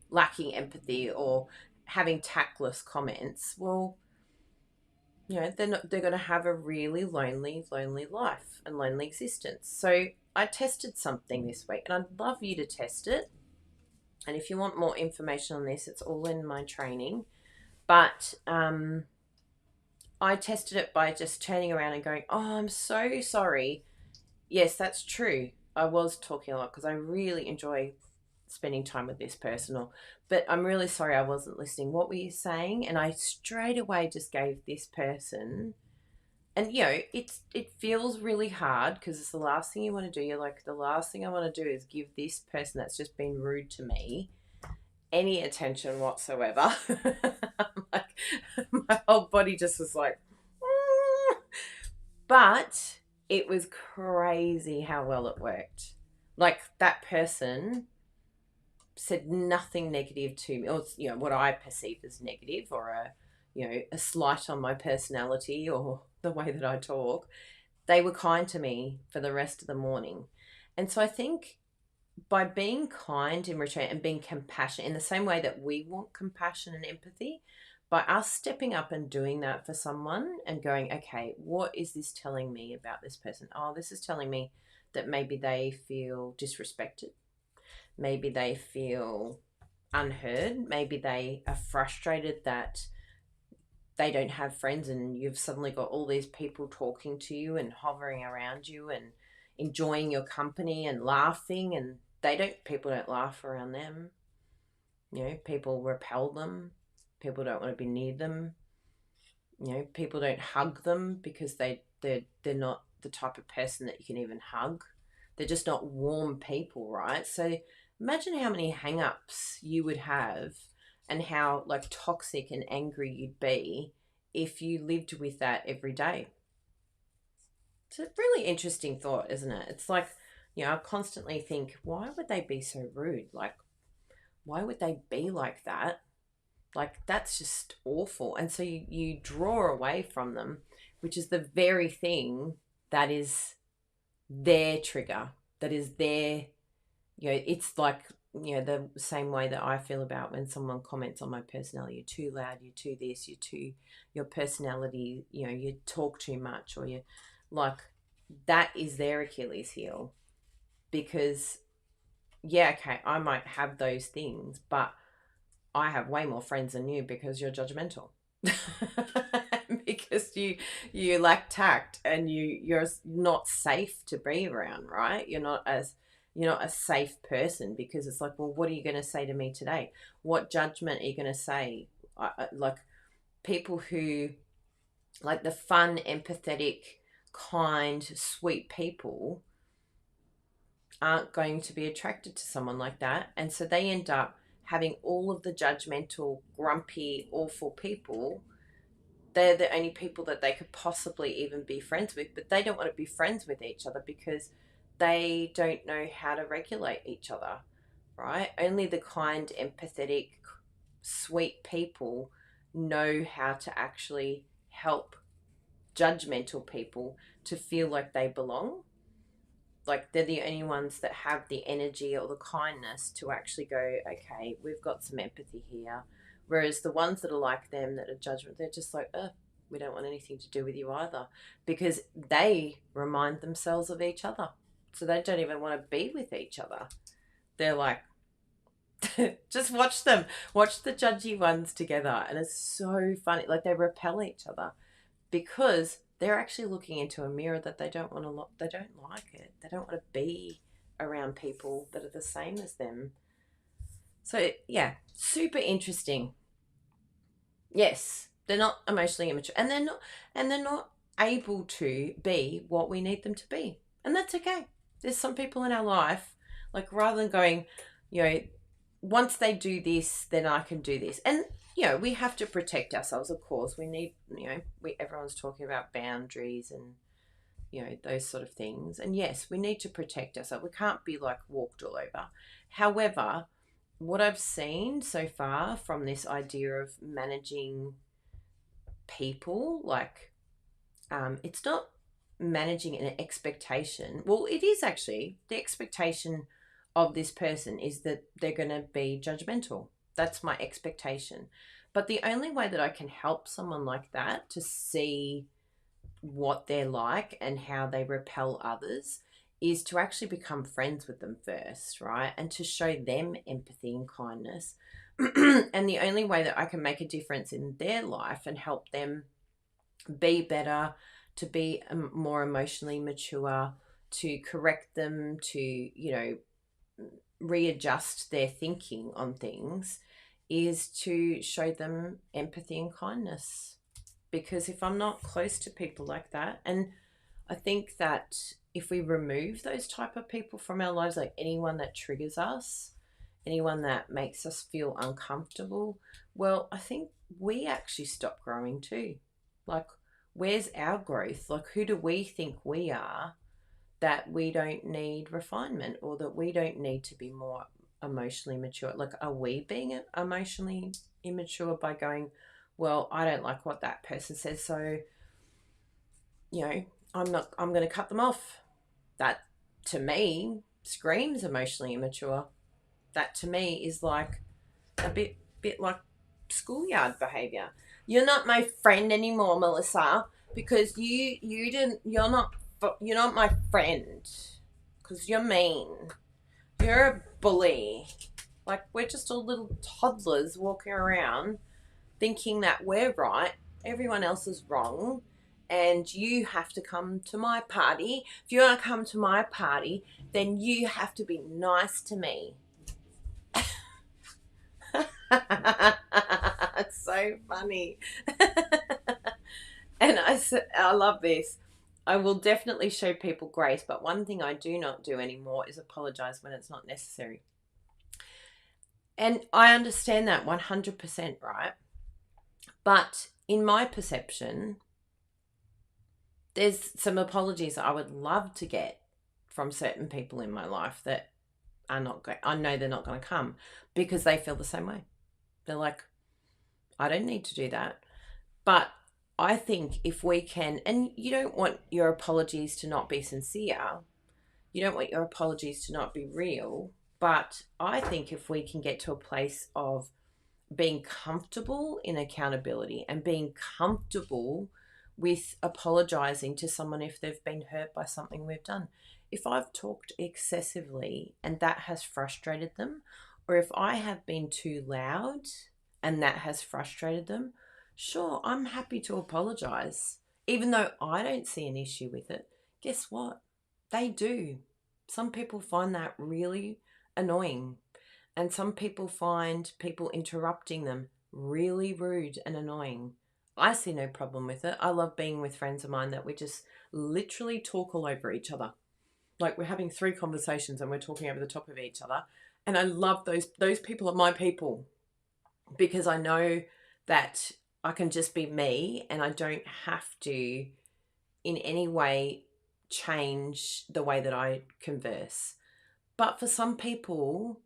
lacking empathy, or having tactless comments. Well, they're going to have a really lonely life and lonely existence. So I tested something this week, and I'd love you to test it. And if you want more information on this, it's all in my training. But I tested it by just turning around and going, "Oh, I'm so sorry. Yes, that's true. I was talking a lot because I really enjoy spending time with this person, but I'm really sorry I wasn't listening. What were you saying?" And I straight away just gave this person, and it feels really hard because it's the last thing you want to do. You're like, the last thing I want to do is give this person that's just been rude to me any attention whatsoever. Like, my whole body just was like, "Mm." But it was crazy how well it worked. Like, that person said nothing negative to me, or what I perceived as negative, or a slight on my personality or the way that I talk. They were kind to me for the rest of the morning. And so I think by being kind in return and being compassionate in the same way that we want compassion and empathy, by us stepping up and doing that for someone and going, okay, what is this telling me about this person? Oh, this is telling me that maybe they feel disrespected. Maybe they feel unheard. Maybe they are frustrated that they don't have friends, and you've suddenly got all these people talking to you and hovering around you and enjoying your company and laughing, and people don't laugh around them. People repel them. People don't want to be near them. People don't hug them because they're not the type of person that you can even hug. They're just not warm people, right? So imagine how many hang-ups you would have and how like toxic and angry you'd be if you lived with that every day. It's a really interesting thought, isn't it? It's like, I constantly think, why would they be so rude? Like, why would they be like that? Like, that's just awful. And so you draw away from them, which is the very thing that is their trigger, that is their, it's like, the same way that I feel about when someone comments on my personality. You're too loud, you're too this, your personality, you talk too much, or you like, that is their Achilles heel. Because, yeah, okay, I might have those things, but I have way more friends than you because you're judgmental. Because you lack tact, and you're not safe to be around, right? You're not a safe person, because it's like, well, what are you going to say to me today? What judgment are you going to say? Like, people who, like, the fun, empathetic, kind, sweet people aren't going to be attracted to someone like that. And so they end up having all of the judgmental, grumpy, awful people. They're the only people that they could possibly even be friends with, but they don't want to be friends with each other because they don't know how to regulate each other, right? Only the kind, empathetic, sweet people know how to actually help judgmental people to feel like they belong. Like, they're the only ones that have the energy or the kindness to actually go, okay, we've got some empathy here. Whereas the ones that are like them, that are judgment, they're just like, we don't want anything to do with you either, because they remind themselves of each other. So they don't even want to be with each other. They're like, just watch them. Watch the judgy ones together. And it's so funny. Like, they repel each other because they're actually looking into a mirror that they don't want to they don't like it. They don't want to be around people that are the same as them. So, yeah, super interesting. Yes, they're not emotionally immature, and they're not able to be what we need them to be. And that's okay. There's some people in our life, like, rather than going, once they do this, then I can do this. And we have to protect ourselves, of course. We need, everyone's talking about boundaries and, those sort of things. And yes, we need to protect ourselves. We can't be like walked all over. However, what I've seen so far from this idea of managing people, like, it's not managing an expectation. Well, it is actually the expectation of this person is that they're going to be judgmental. That's my expectation. But the only way that I can help someone like that to see what they're like and how they repel others is to actually become friends with them first, right? And to show them empathy and kindness. And the only way that I can make a difference in their life and help them be better, to be more emotionally mature, to correct them, to, readjust their thinking on things, is to show them empathy and kindness. Because if I'm not close to people like that, and I think that if we remove those type of people from our lives, like anyone that triggers us, anyone that makes us feel uncomfortable, well, I think we actually stop growing too. Like, where's our growth? Like, who do we think we are that we don't need refinement, or that we don't need to be more emotionally mature? Like, are we being emotionally immature by going, well, I don't like what that person says, so, I'm going to cut them off. That, to me, screams emotionally immature. That, to me, is like a bit like schoolyard behavior. You're not my friend anymore, Melissa, because you're not my friend because you're mean. You're a bully. Like, we're just all little toddlers walking around thinking that we're right, everyone else is wrong, and you have to come to my party. If you want to come to my party, then you have to be nice to me. It's so funny. And I love this. I will definitely show people grace, but one thing I do not do anymore is apologize when it's not necessary. And I understand that 100%, right? But in my perception, there's some apologies I would love to get from certain people in my life that are not going. I know they're not going to come because they feel the same way. They're like, I don't need to do that. But I think if we can, and you don't want your apologies to not be sincere, you don't want your apologies to not be real, but I think if we can get to a place of being comfortable in accountability and being comfortable with apologizing to someone if they've been hurt by something we've done. If I've talked excessively and that has frustrated them, or if I have been too loud and that has frustrated them, sure, I'm happy to apologize. Even though I don't see an issue with it, guess what? They do. Some people find that really annoying. And some people find people interrupting them really rude and annoying. I see no problem with it. I love being with friends of mine that we just literally talk all over each other. Like, we're having 3 conversations and we're talking over the top of each other. And I love those people are my people, because I know that I can just be me and I don't have to in any way change the way that I converse. But for some people,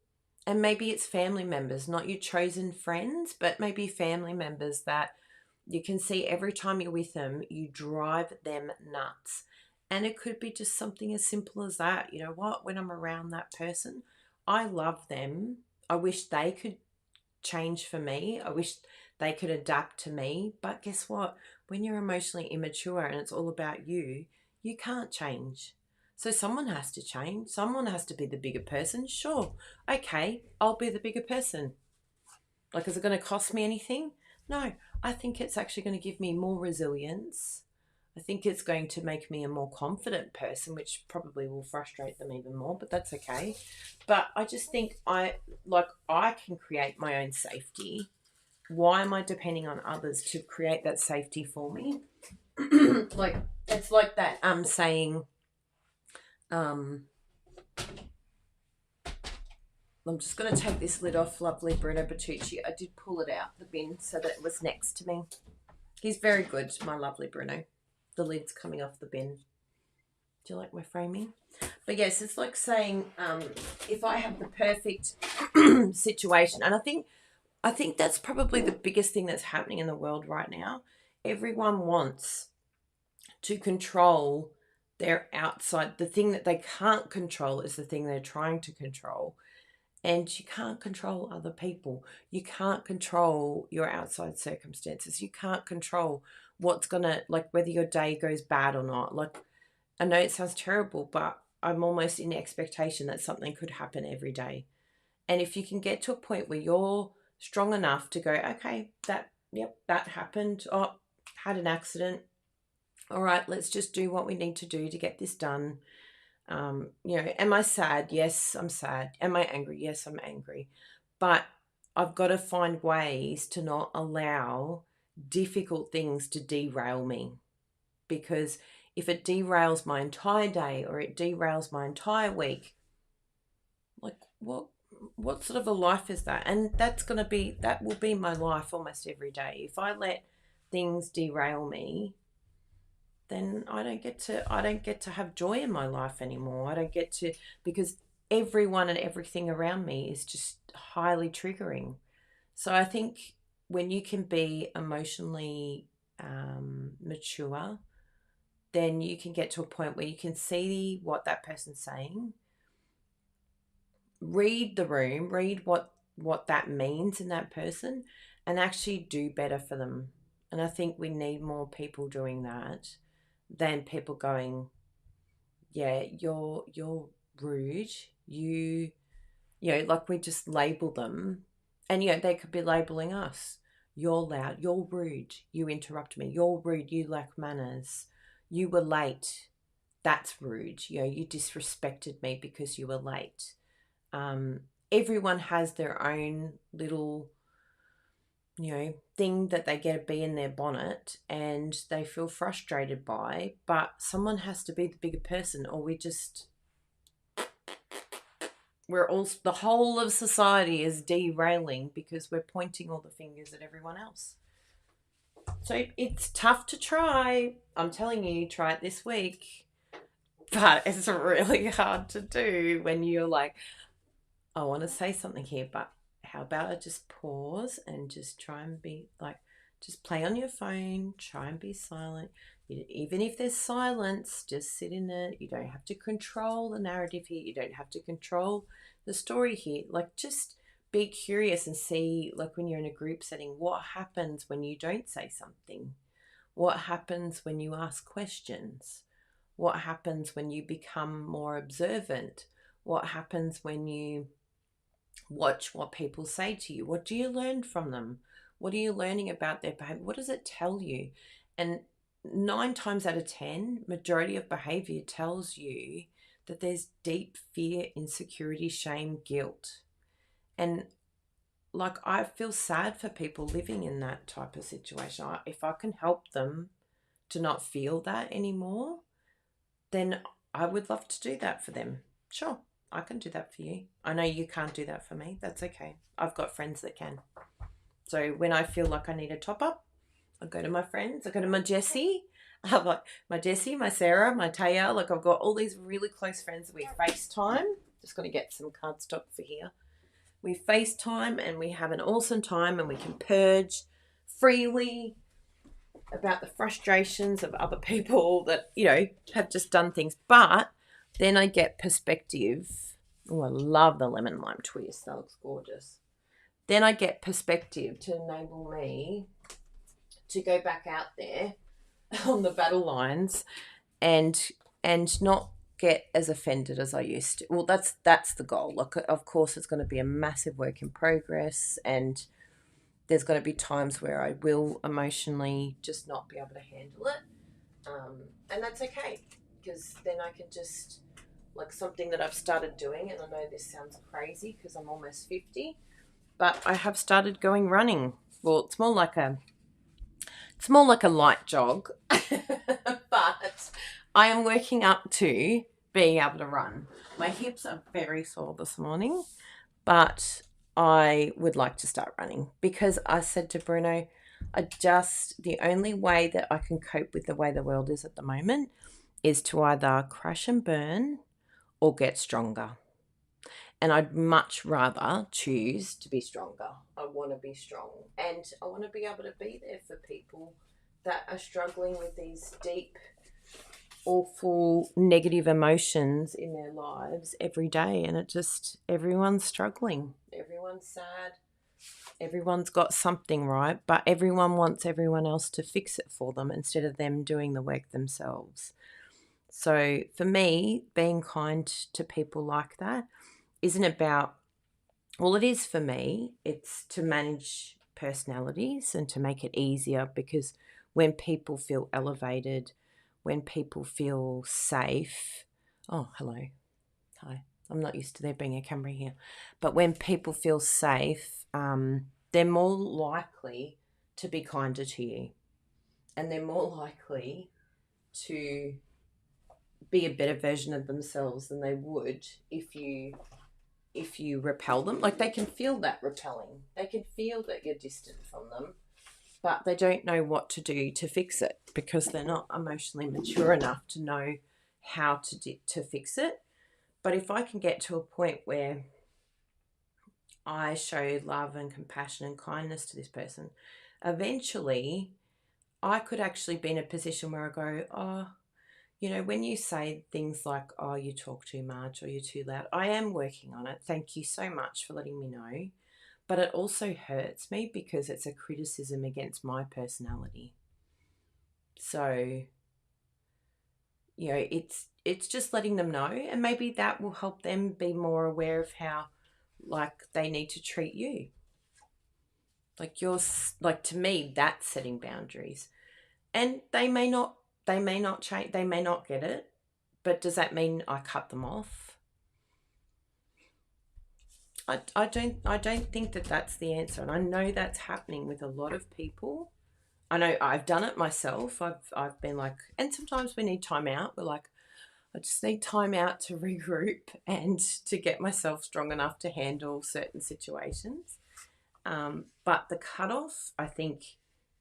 and maybe it's family members, not your chosen friends, but maybe family members that you can see every time you're with them, you drive them nuts. And it could be just something as simple as that. You know what? When I'm around that person, I love them. I wish they could change for me. I wish they could adapt to me. But guess what? When you're emotionally immature and it's all about you, you can't change. So someone has to change. Someone has to be the bigger person. Sure. Okay, I'll be the bigger person. Like, is it going to cost me anything? No. I think it's actually going to give me more resilience. I think it's going to make me a more confident person, which probably will frustrate them even more, but that's okay. But I just think I can create my own safety. Why am I depending on others to create that safety for me? Like, it's like that saying, I'm just going to take this lid off lovely Bruno Bertucci. I did pull it out the bin so that it was next to me. He's very good, my lovely Bruno. The lid's coming off the bin. Do you like my framing? But yes, it's like saying, if I have the perfect situation, and I think that's probably the biggest thing that's happening in the world right now. Everyone wants to control their outside. The thing that they can't control is the thing they're trying to control. And you can't control other people. You can't control your outside circumstances. You can't control what's going to, like, whether your day goes bad or not. Like, I know it sounds terrible, but I'm almost in expectation that something could happen every day. And if you can get to a point where you're strong enough to go, okay, that happened. Oh, had an accident. All right, let's just do what we need to do to get this done. Am I sad? Yes, I'm sad. Am I angry? Yes, I'm angry. But I've got to find ways to not allow difficult things to derail me, because if it derails my entire day or it derails my entire week, like what sort of a life is that? And that will be my life almost every day. If I let things derail me, then I don't get to have joy in my life anymore. I don't get to, because everyone and everything around me is just highly triggering. So I think when you can be emotionally mature, then you can get to a point where you can see what that person's saying, read the room, read what that means in that person, and actually do better for them. And I think we need more people doing that than people going, yeah, you're rude. Like we just label them, and they could be labeling us. You're loud, you're rude, you interrupt me, you're rude, you lack manners, you were late. That's rude. You disrespected me because you were late. Everyone has their own little thing that they get a bee in their bonnet and they feel frustrated by, but someone has to be the bigger person, or the whole of society is derailing because we're pointing all the fingers at everyone else. So it's tough to try. I'm telling you, try it this week. But it's really hard to do when you're like, I want to say something here, but how about I just pause and just try and be like, just play on your phone, try and be silent. Even if there's silence, just sit in it. You don't have to control the narrative here. You don't have to control the story here. Like, just be curious and see, like when you're in a group setting, what happens when you don't say something? What happens when you ask questions? What happens when you become more observant? What happens when you watch what people say to you? What do you learn from them? What are you learning about their behavior? What does it tell you? And 9 times out of 10, majority of behavior tells you that there's deep fear, insecurity, shame, guilt. And like, I feel sad for people living in that type of situation. If I can help them to not feel that anymore, then I would love to do that for them. Sure, I can do that for you. I know you can't do that for me. That's okay. I've got friends that can. So when I feel like I need a top up, I go to my friends. I go to my Jessie. I have like my Jessie, my Sarah, my Taya. Like, I've got all these really close friends that we FaceTime. Just got to get some cardstock for here. We FaceTime and we have an awesome time, and we can purge freely about the frustrations of other people that, have just done things. But then I get perspective. Oh, I love the lemon lime twist. That looks gorgeous. Then I get perspective to enable me to go back out there on the battle lines and not get as offended as I used to. Well, that's the goal. Like, of course, it's going to be a massive work in progress, and there's going to be times where I will emotionally just not be able to handle it, and that's okay, because then I can just, like, something that I've started doing, and I know this sounds crazy because I'm almost 50, but I have started going running. Well, it's more like a light jog, but I am working up to being able to run. My hips are very sore this morning, but I would like to start running, because I said to Bruno, the only way that I can cope with the way the world is at the moment is to either crash and burn or get stronger. And I'd much rather choose to be stronger. I want to be strong, and I want to be able to be there for people that are struggling with these deep, awful, negative emotions in their lives every day. And everyone's struggling. Everyone's sad. Everyone's got something, right? But everyone wants everyone else to fix it for them instead of them doing the work themselves. So for me, being kind to people like that isn't about, well, it is for me, it's to manage personalities and to make it easier, because when people feel elevated, when people feel safe, oh, hello, hi, I'm not used to there being a camera here, but when people feel safe, they're more likely to be kinder to you, and they're more likely to be a better version of themselves than they would if you repel them. Like, they can feel that repelling. They can feel that you're distant from them, but they don't know what to do to fix it, because they're not emotionally mature enough to know how to fix it. But if I can get to a point where I show love and compassion and kindness to this person, eventually I could actually be in a position where I go, oh, you know, when you say things like, oh, you talk too much or you're too loud, I am working on it. Thank you so much for letting me know. But it also hurts me because it's a criticism against my personality. So, you know, it's just letting them know, and maybe that will help them be more aware of how, like, they need to treat you. Like, to me, that's setting boundaries. And they may not change, they may not get it, but does that mean I cut them off? I don't think that that's the answer, and I know that's happening with a lot of people. I know I've done it myself. I've been like, and sometimes we need time out. We're like, I just need time out to regroup and to get myself strong enough to handle certain situations. But the cutoff, I think,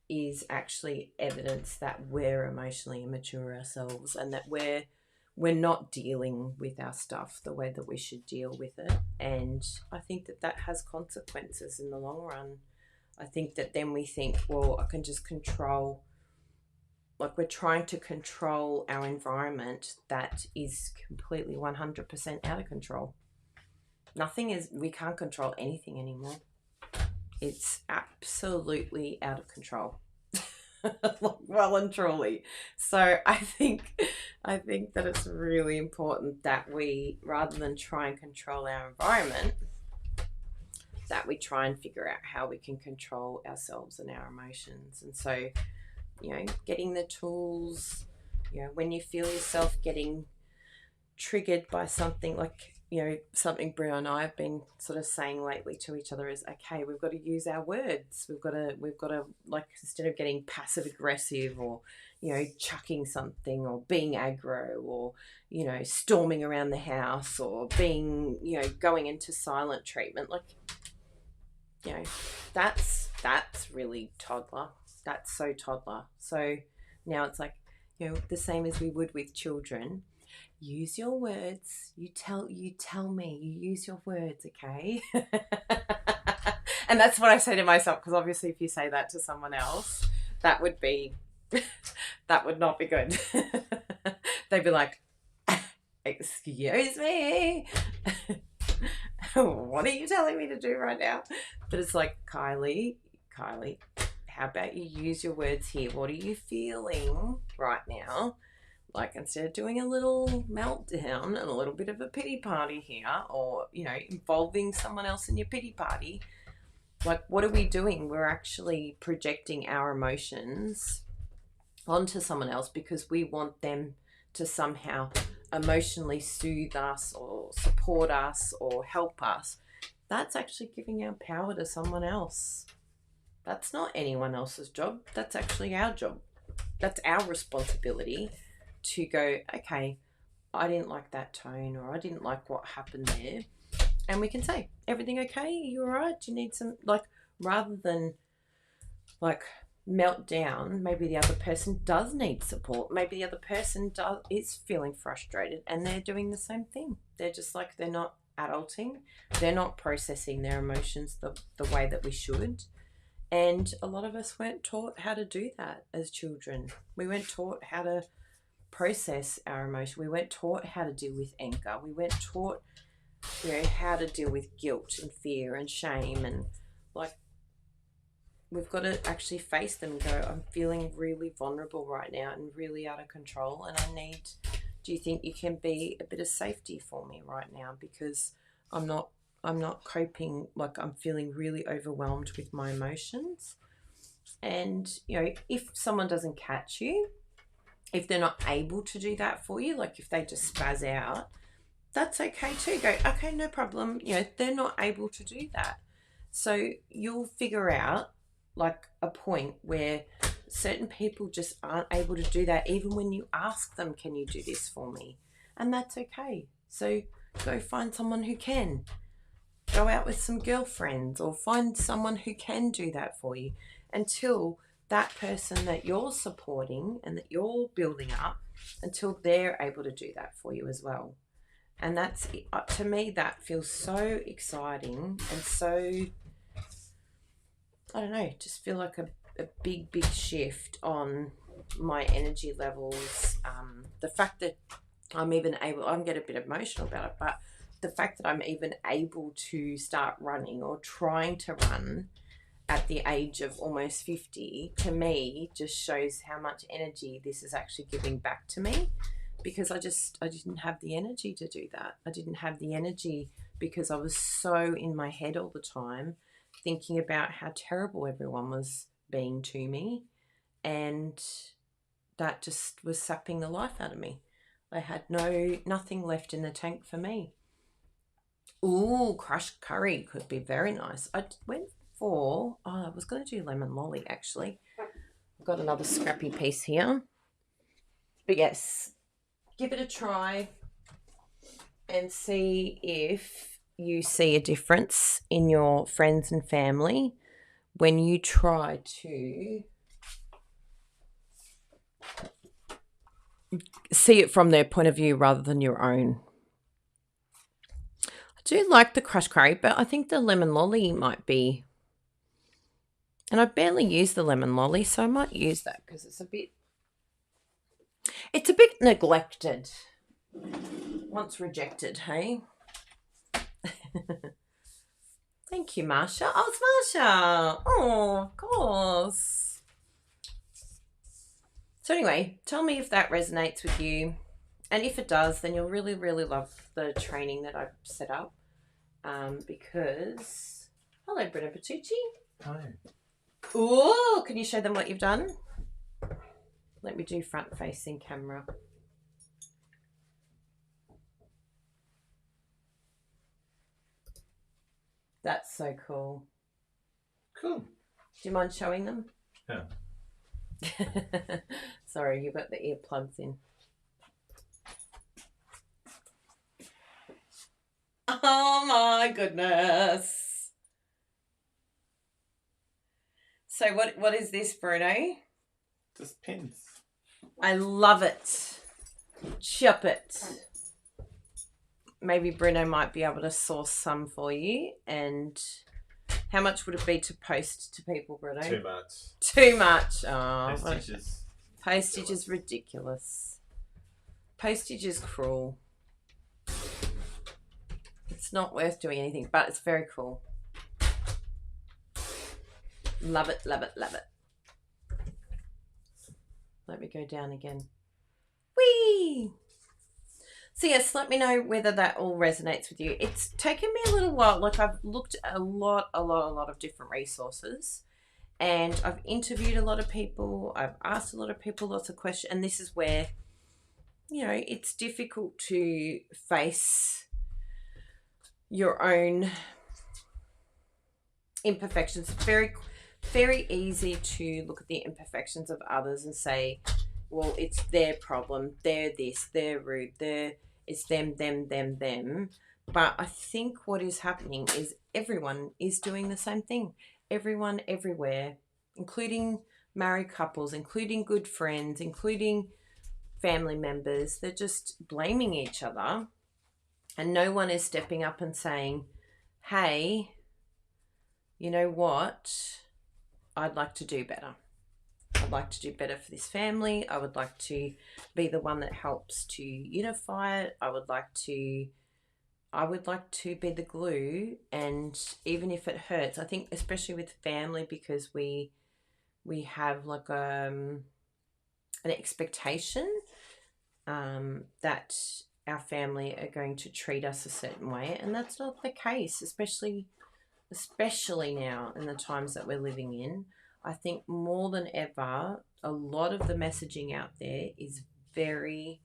is actually evidence that we're emotionally immature ourselves, and that we're not dealing with our stuff the way that we should deal with it. And I think that that has consequences in the long run. I think that then we think, well, I can just control, like, we're trying to control our environment that is completely 100% out of control. We can't control anything anymore. It's absolutely out of control. Well and truly. So I think that it's really important that we, rather than try and control our environment, that we try and figure out how we can control ourselves and our emotions. And so, you know, getting the tools, you know, when you feel yourself getting triggered by something, like, you know, something Bria and I have been sort of saying lately to each other is, okay, we've got to use our words. We've got to, like, instead of getting passive aggressive or, you know, chucking something or being aggro or, you know, storming around the house or being, you know, going into silent treatment, like, you know, that's really toddler. That's so toddler. So now it's like, you know, the same as we would with children. Use your words. You tell me. You use your words, okay? And that's what I say to myself, because obviously if you say that to someone else, that would not be good. They'd be like, excuse me. What are you telling me to do right now? But it's like, Kylie, how about you use your words here? What are you feeling right now? Like, instead of doing a little meltdown and a little bit of a pity party here, or, you know, involving someone else in your pity party, like, what are we doing? We're actually projecting our emotions onto someone else because we want them to somehow emotionally soothe us or support us or help us. That's actually giving our power to someone else. That's not anyone else's job. That's actually our job. That's our responsibility to go, okay, I didn't like that tone, or I didn't like what happened there. And we can say, everything okay? Are you all right? Do you need some, like, rather than, like, melt down, maybe the other person does need support. Maybe the other person is feeling frustrated and they're doing the same thing. They're just like, they're not adulting. They're not processing their emotions the way that we should. And a lot of us weren't taught how to do that as children. We weren't taught how to process our emotion. We weren't taught how to deal with anger. We weren't taught, you know, how to deal with guilt and fear and shame. And, like, we've got to actually face them and go, I'm feeling really vulnerable right now and really out of control, and I need Do you think you can be a bit of safety for me right now? Because I'm not coping, like I'm feeling really overwhelmed with my emotions. And, you know, if someone doesn't catch you, if they're not able to do that for you, like if they just spaz out, that's okay too. Go, okay, no problem. You know, they're not able to do that. So you'll figure out like a point where certain people just aren't able to do that, even when you ask them, can you do this for me? And that's okay. So go find someone who can. Go out with some girlfriends or find someone who can do that for you until that person that you're supporting and that you're building up, until they're able to do that for you as well. And that's, to me, that feels so exciting and so, I don't know, just feel like a big shift on my energy levels. The fact that I'm getting a bit emotional about it, but the fact that I'm even able to start running or trying to run at the age of almost 50, to me, just shows how much energy this is actually giving back to me. Because I didn't have the energy to do that. I didn't have the energy because I was so in my head all the time, thinking about how terrible everyone was being to me. And that just was sapping the life out of me. I had nothing left in the tank for me. Ooh, crushed curry could be very nice. I went for, I was going to do lemon lolly actually. I've got another scrappy piece here. But yes, give it a try and see if you see a difference in your friends and family when you try to see it from their point of view rather than your own. I do like the crushed curry, but I think the lemon lolly might be, and I barely use the lemon lolly, so I might use that because it's a bit neglected. Once rejected, hey? Thank you, Marsha. Oh, it's Marsha. Oh, of course. So anyway, tell me if that resonates with you. And if it does, then you'll really, really love the training that I've set up. Because... Hello, Bruno Bertucci. Hi. Ooh, can you show them what you've done? Let me do front-facing camera. That's so cool. Cool. Do you mind showing them? Yeah. Sorry, you've got the earplugs in. Oh my goodness. So what is this, Bruno? Just pins. I love it. Chop it. Maybe Bruno might be able to source some for you. And how much would it be to post to people, Bruno? Too much. Too much. Oh, Postage is ridiculous. Postage is cruel. It's not worth doing anything, but it's very cool. Love it, love it, love it. Let me go down again. Whee! So yes, let me know whether that all resonates with you. It's taken me a little while. Like I've looked at a lot of different resources, and I've interviewed a lot of people. I've asked a lot of people lots of questions, and this is where, you know, it's difficult to face your own imperfections. Very, very easy to look at the imperfections of others and say, well, it's their problem. They're this, they're rude, it's them. But I think what is happening is everyone is doing the same thing. Everyone, everywhere, including married couples, including good friends, including family members. They're just blaming each other. And no one is stepping up and saying, hey, you know what? I'd like to do better. I'd like to do better for this family. I would like to be the one that helps to unify it. I would like to be the glue. And even if it hurts, I think especially with family, because we have like an expectation that our family are going to treat us a certain way, and that's not the case, especially now in the times that we're living in. I think more than ever, a lot of the messaging out there is very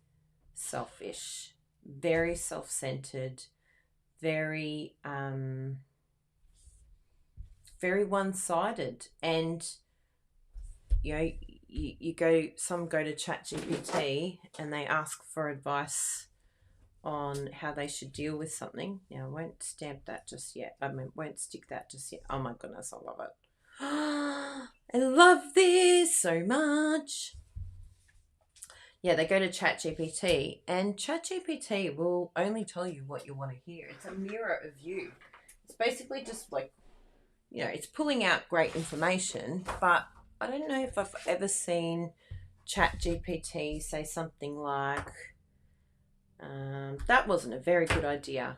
selfish, very self-centered, very very one-sided. And you know, some go to ChatGPT and they ask for advice on how they should deal with something. Now, I won't stamp that just yet. Won't stick that just yet. Oh my goodness, I love it. I love this so much. Yeah, they go to ChatGPT, and ChatGPT will only tell you what you want to hear. It's a mirror of you. It's basically just like, it's pulling out great information, but I don't know if I've ever seen ChatGPT say something like, that wasn't a very good idea.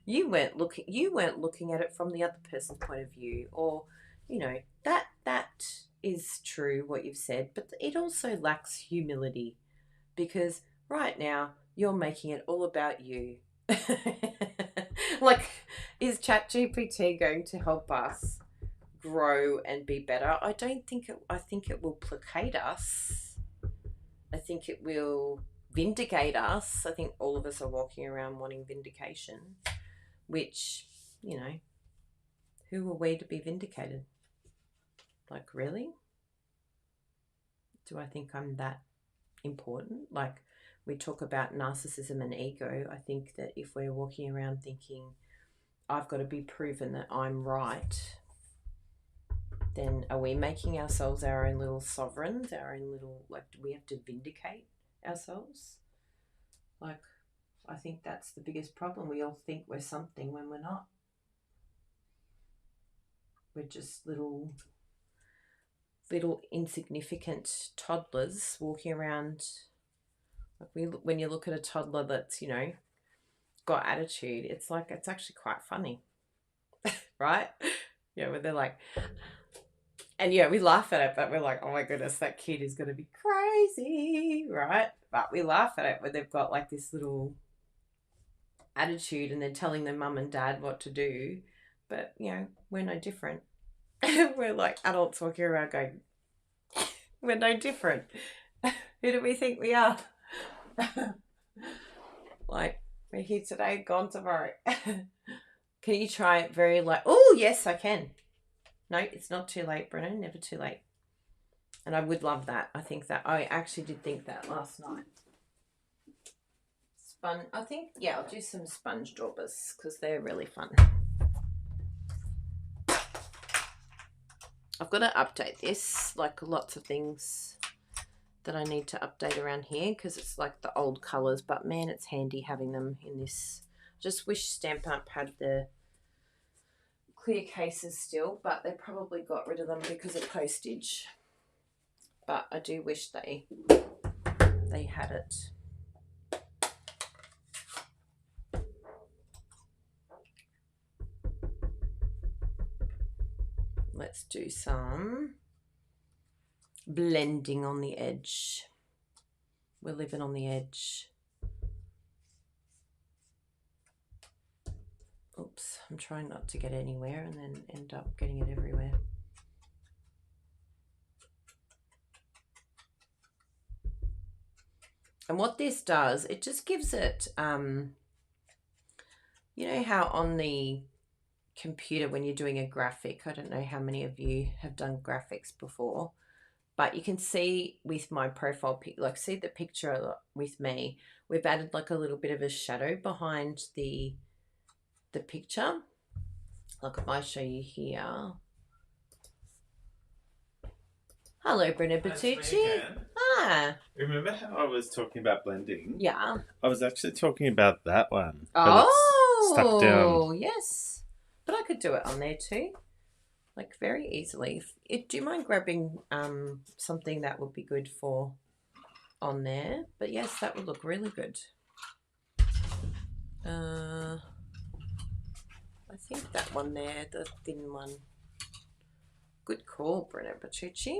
You weren't looking at it from the other person's point of view, or that is true what you've said, but it also lacks humility, because right now you're making it all about you. Like, is ChatGPT going to help us grow and be better? I don't think it. I think it will placate us. I think it will vindicate us. I think all of us are walking around wanting vindication, which, who are we to be vindicated? Like, really? Do I think I'm that important? Like, we talk about narcissism and ego. I think that if we're walking around thinking, I've got to be proven that I'm right, then are we making ourselves our own little sovereigns, our own little, like, do we have to vindicate ourselves? Like, I think that's the biggest problem. We all think we're something when we're not. We're just little insignificant toddlers walking around. Like, when you look at a toddler that's, got attitude, it's actually quite funny. Right? Yeah, when they're like, and we laugh at it, but we're like, oh my goodness, that kid is going to be crazy, right? But we laugh at it when they've got like this little attitude and they're telling their mum and dad what to do. But, we're no different. We're like adults walking around going, we're no different. Who do we think we are? Like, we're here today, gone tomorrow. Can you try it very like, oh, yes, I can. No, it's not too late, Brennan. Never too late. And I would love that. I actually did think that last night. I'll do some sponge daubers because they're really fun. I've got to update this, like lots of things that I need to update around here because it's like the old colours, but man, it's handy having them in this. Just wish Stamp Up had the clear cases still, but they probably got rid of them because of postage. But I do wish they had it. Let's do some blending on the edge. We're living on the edge. Oops, I'm trying not to get anywhere and then end up getting it everywhere. And what this does, it just gives it, you know how on the computer when you're doing a graphic, I don't know how many of you have done graphics before, but you can see with my profile pic, like see the picture with me, we've added like a little bit of a shadow behind the picture. Like if I show you here. Hello, Brenda Bertucci. Ah. Remember how I was talking about blending? Yeah. I was actually talking about that one. Oh, stuck down. Yes. But I could do it on there too. Like very easily. Do you mind grabbing something that would be good for on there? But yes, that would look really good. I think that one there, the thin one. Good call, Brenda Bertucci.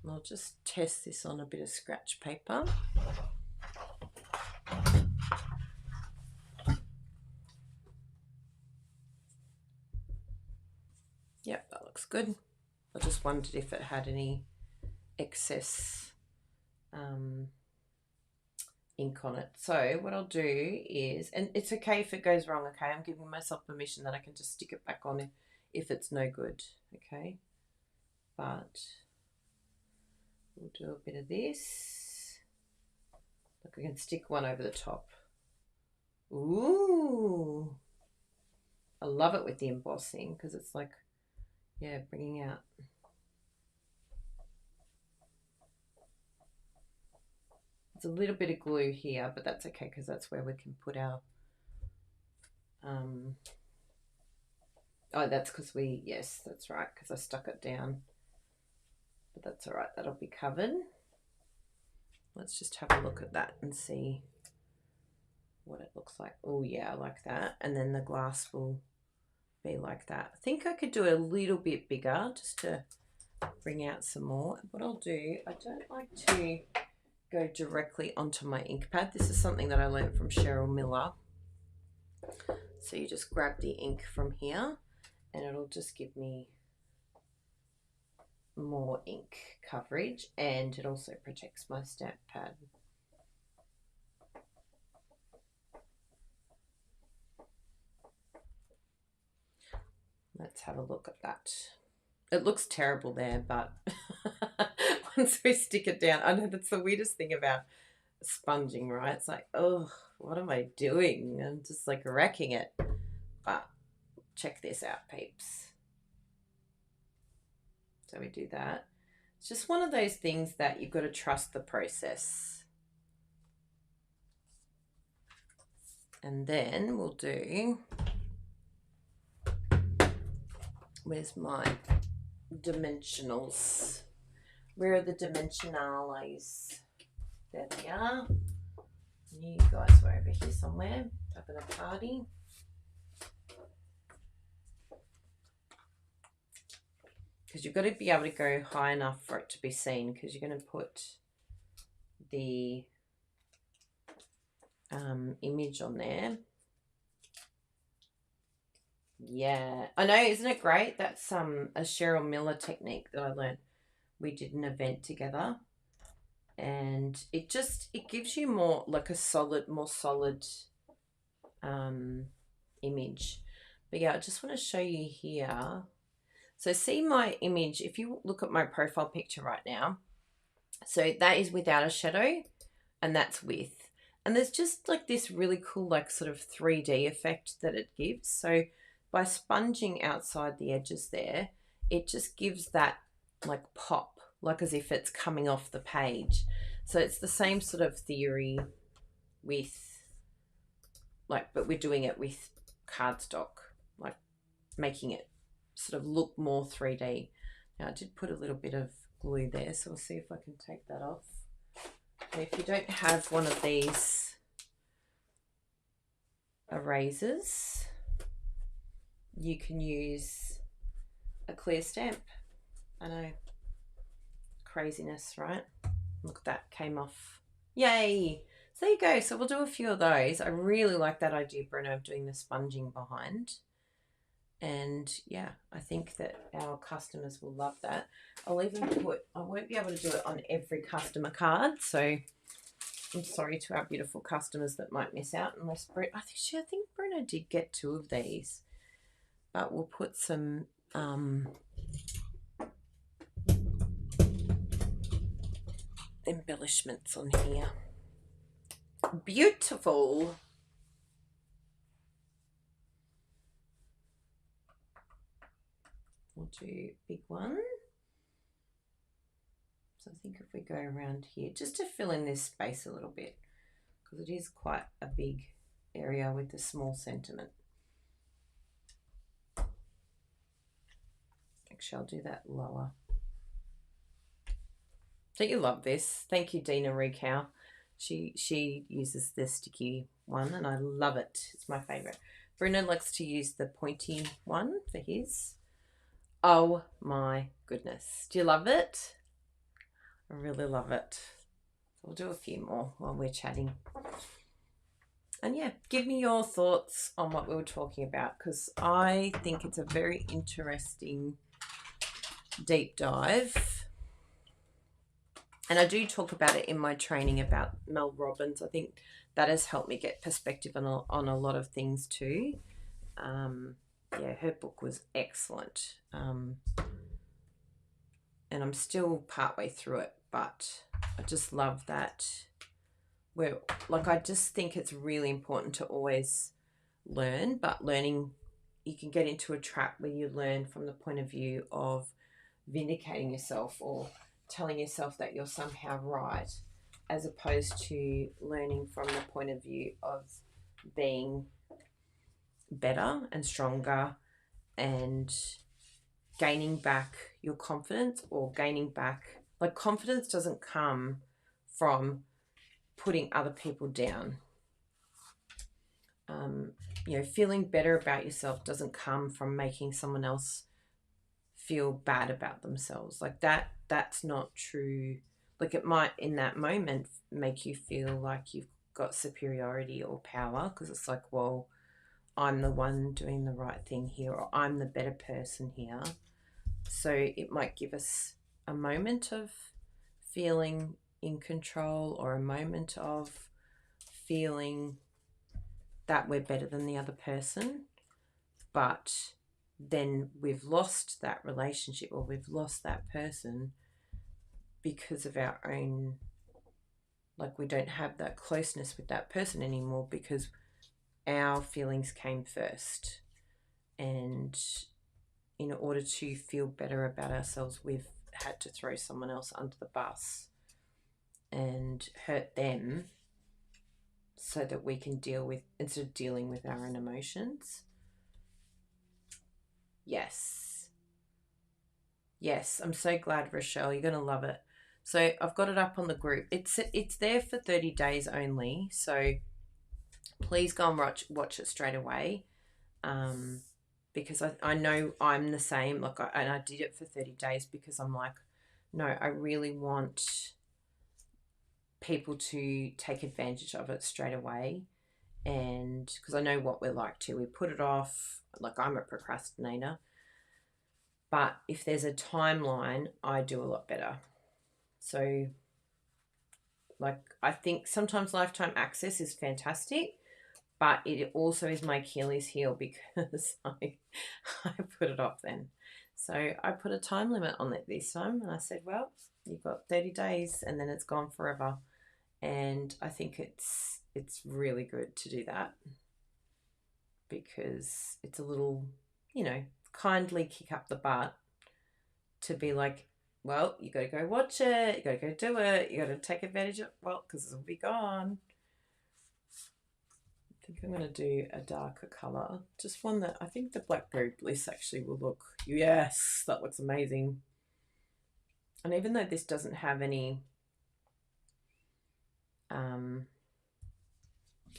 I'll just test this on a bit of scratch paper. Yep, that looks good. I just wondered if it had any excess ink on it. So what I'll do is, and it's okay if it goes wrong, okay? I'm giving myself permission that I can just stick it back on if it's no good, okay? But we'll do a bit of this. Look, I can stick one over the top. Ooh. I love it with the embossing because it's like, yeah, bringing out. It's a little bit of glue here, but that's okay because that's where we can put our, oh, that's because yes, that's right, because I stuck it down. But that's all right, that'll be covered. Let's just have a look at that and see what it looks like. Oh yeah, I like that. And then the glass will be like that. I think I could do it a little bit bigger just to bring out some more. What I'll do, I don't like to go directly onto my ink pad. This is something that I learned from Cheryl Miller. So you just grab the ink from here and it'll just give me more ink coverage, and it also protects my stamp pad. Let's have a look at that. It looks terrible there, but once we stick it down, I know that's the weirdest thing about sponging, right? It's like, oh, what am I doing? I'm just like wrecking it. But check this out, peeps. So we do that. It's just one of those things that you've got to trust the process. And then we'll do, where's my dimensionals? Where are the dimensionales? There they are. You guys were over here somewhere, having a party. Because you've got to be able to go high enough for it to be seen, because you're going to put the image on there. Yeah, I know, isn't it great? That's a Cheryl Miller technique that I learned. We did an event together, and it gives you more like a more solid image. But yeah, I just want to show you here. So see my image, if you look at my profile picture right now, so that is without a shadow and that's with. And there's just like this really cool like sort of 3D effect that it gives. So by sponging outside the edges there, it just gives that like pop, like as if it's coming off the page. So it's the same sort of theory with like, but we're doing it with cardstock, like making it sort of look more 3D. Now I did put a little bit of glue there, so we'll see if I can take that off. And if you don't have one of these erasers, you can use a clear stamp. I know, craziness, right? Look, that came off. Yay! So there you go. So we'll do a few of those. I really like that idea, Bruno, of doing the sponging behind. And yeah, I think that our customers will love that. I'll even I won't be able to do it on every customer card, so I'm sorry to our beautiful customers that might miss out, unless I think Bruno did get 2 of these, but we'll put some embellishments on here. Beautiful. We'll do big one. So I think if we go around here, just to fill in this space a little bit, because it is quite a big area with the small sentiment. Actually, I'll do that lower. Don't you love this? Thank you, Dina Rekow. She uses the sticky one, and I love it. It's my favourite. Bruno likes to use the pointy one for his. Oh my goodness. Do you love it? I really love it. We'll do a few more while we're chatting. And yeah, give me your thoughts on what we were talking about, because I think it's a very interesting deep dive. And I do talk about it in my training about Mel Robbins. I think that has helped me get perspective on a lot of things too. Yeah, her book was excellent. And I'm still partway through it, but I just love that I just think it's really important to always learn, but learning, you can get into a trap where you learn from the point of view of vindicating yourself or telling yourself that you're somehow right, as opposed to learning from the point of view of being better and stronger and gaining back your confidence, or gaining back, like, confidence doesn't come from putting other people down. Feeling better about yourself doesn't come from making someone else feel bad about themselves. Like, that's not true. Like, it might in that moment make you feel like you've got superiority or power, because it's like, well, I'm the one doing the right thing here, or I'm the better person here. So it might give us a moment of feeling in control, or a moment of feeling that we're better than the other person, but then we've lost that relationship, or we've lost that person because of our own, like, we don't have that closeness with that person anymore because our feelings came first. And in order to feel better about ourselves, we've had to throw someone else under the bus and hurt them so that we can deal with, instead of dealing with our own emotions. Yes, I'm so glad, Rochelle. You're going to love it. So I've got it up on the group. It's there for 30 days only. So please go and watch it straight away. Because I know I'm the same. And I did it for 30 days because I'm like, no, I really want people to take advantage of it straight away. And because I know what we're like too. We put it off. Like, I'm a procrastinator. But if there's a timeline, I do a lot better. So, like, I think sometimes lifetime access is fantastic, but it also is my Achilles heel because I put it off then. So I put a time limit on it this time, and I said, well, you've got 30 days and then it's gone forever. And I think it's really good to do that, because it's a little, kindly kick up the butt to be like, well, you got to go watch it, you got to go do it, you got to take advantage of it, well, because it'll be gone. I think I'm going to do a darker colour, just one that I think the Blackberry Bliss actually will look, yes, that looks amazing. And even though this doesn't have any,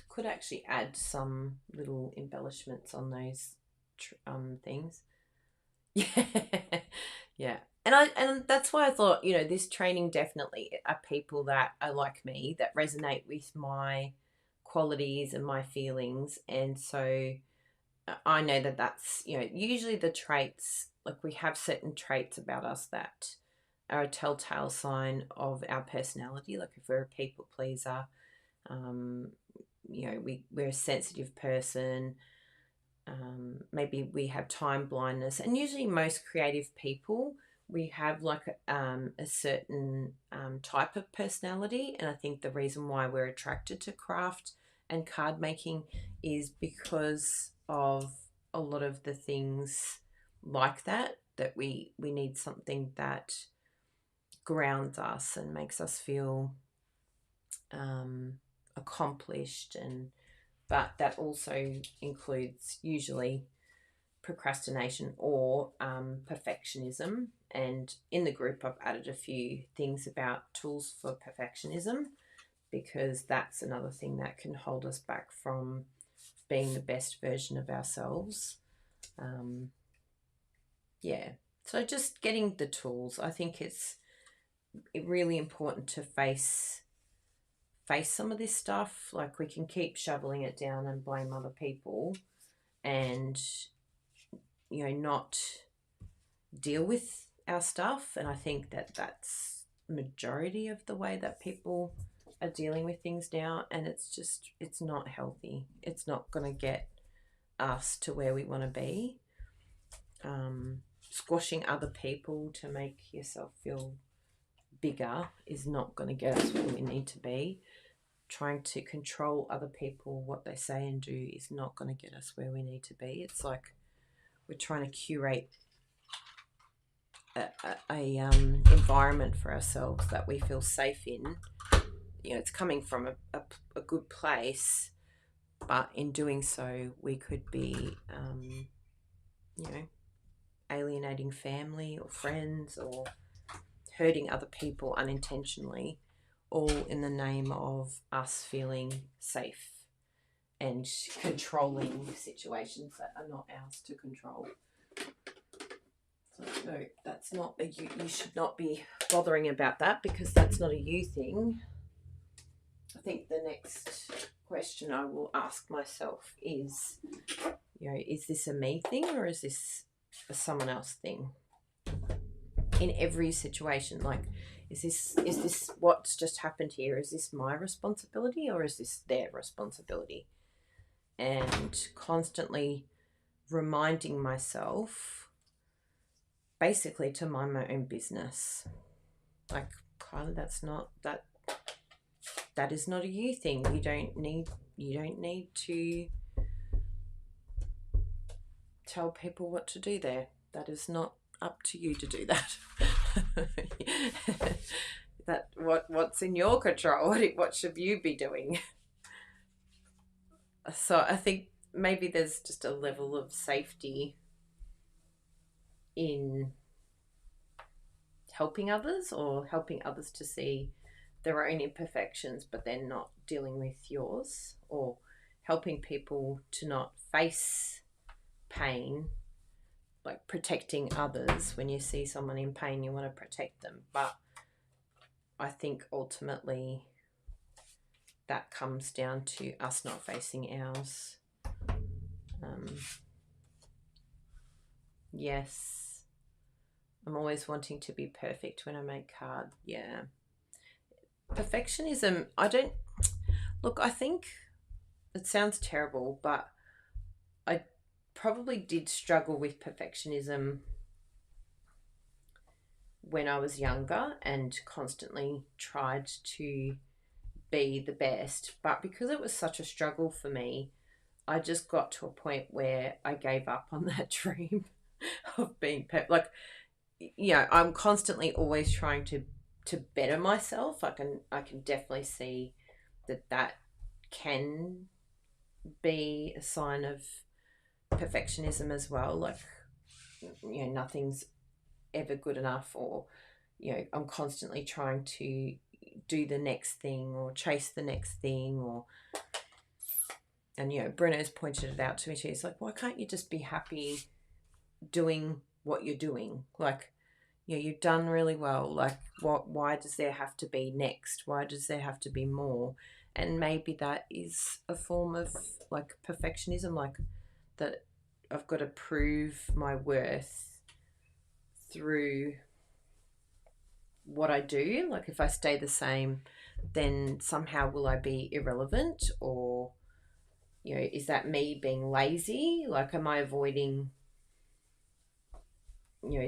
could actually add some little embellishments on those things. Yeah. And that's why I thought, this training definitely are people that are like me, that resonate with my qualities and my feelings. And so I know that that's, usually the traits, like, we have certain traits about us that are a telltale sign of our personality. Like, if we're a people pleaser, we're a sensitive person. Maybe we have time blindness, and usually most creative people, we have like a certain type of personality. And I think the reason why we're attracted to craft and card making is because of a lot of the things like that we need something that grounds us and makes us feel accomplished. But that also includes usually procrastination or perfectionism. And in the group, I've added a few things about tools for perfectionism, because that's another thing that can hold us back from being the best version of ourselves. So just getting the tools. I think it's really important to face some of this stuff. Like, we can keep shoveling it down and blame other people and, not deal with our stuff. And I think that that's majority of the way that people are dealing with things now, and it's not healthy. It's not going to get us to where we want to be. Squashing other people to make yourself feel bigger is not going to get us where we need to be. Trying to control other people, what they say and do, is not going to get us where we need to be. It's like we're trying to curate a environment for ourselves that we feel safe in. It's coming from a good place, but in doing so, we could be, alienating family or friends or hurting other people unintentionally, all in the name of us feeling safe and controlling situations that are not ours to control. So no, that's not you should not be bothering about that, because that's not a you thing. I think the next question I will ask myself is, is this a me thing or is this a someone else thing? In every situation, like, is this what's just happened here? Is this my responsibility or is this their responsibility? And constantly reminding myself, basically, to mind my own business. Like, Kyla, that is not a you thing. You don't need to tell people what to do there. That is not up to you to do that. That what's in your control? What should you be doing? So I think maybe there's just a level of safety in helping others, or helping others to see their own imperfections but then not dealing with yours, or helping people to not face pain, like protecting others. When you see someone in pain, you want to protect them, but I think ultimately that comes down to us not facing ours. Yes, I'm always wanting to be perfect when I make card. Yeah, perfectionism, I think it sounds terrible, but I probably did struggle with perfectionism when I was younger and constantly tried to be the best. But because it was such a struggle for me, I just got to a point where I gave up on that dream of being perfect. Like, I'm constantly always trying to better myself. I can definitely see that can be a sign of perfectionism as well. Like, nothing's ever good enough, or I'm constantly trying to do the next thing or chase the next thing, and Bruno's pointed it out to me. She's like, why can't you just be happy doing what you're doing? Like, you've done really well. Like, why does there have to be next? Why does there have to be more? And maybe that is a form of, like, perfectionism, like that I've got to prove my worth through what I do. Like, if I stay the same, then somehow will I be irrelevant? Or, is that me being lazy? Like, am I avoiding,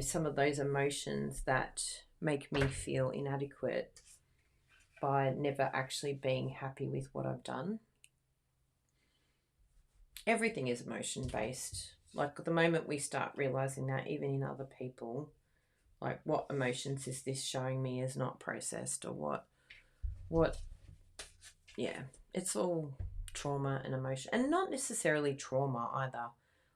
some of those emotions that make me feel inadequate by never actually being happy with what I've done? Everything is emotion based. Like, the moment we start realizing that, even in other people, like, what emotions is this showing me is not processed, or what yeah, it's all trauma and emotion, and not necessarily trauma either.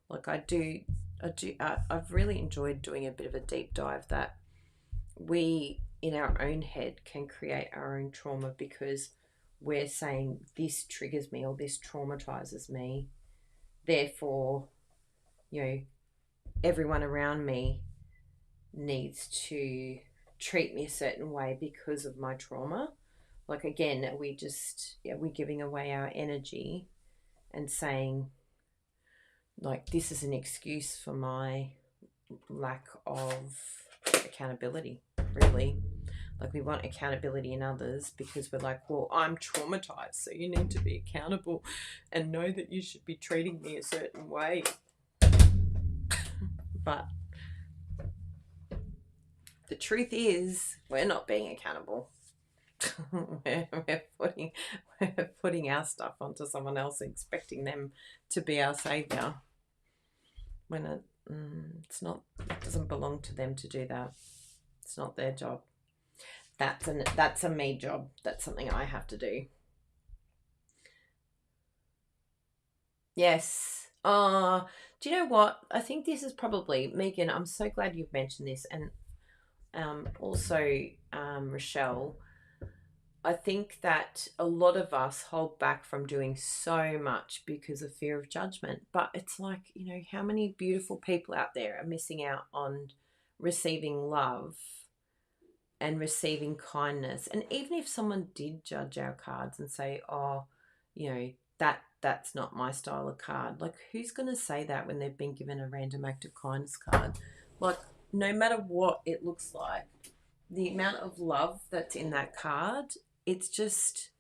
Like, I've really enjoyed doing a bit of a deep dive that we in our own head can create our own trauma, because we're saying this triggers me or this traumatizes me, therefore everyone around me needs to treat me a certain way because of my trauma. Like, again, are we just, are we giving away our energy and saying, like, this is an excuse for my lack of accountability, really? Like, we want accountability in others because we're like, well, I'm traumatized, so you need to be accountable and know that you should be treating me a certain way. But the truth is, we're not being accountable. we're putting our stuff onto someone else, expecting them to be our savior. When it's not, it doesn't belong to them to do that. It's not their job. That's a me job. That's something I have to do. Yes. Do you know what? I think this is probably, Megan, I'm so glad you've mentioned this, and also Rochelle. I think that a lot of us hold back from doing so much because of fear of judgment. But it's like, how many beautiful people out there are missing out on receiving love and receiving kindness. And even if someone did judge our cards and say, oh, that's not my style of card. Like, who's going to say that when they've been given a random act of kindness card? Like, no matter what it looks like, the amount of love that's in that card, it's just,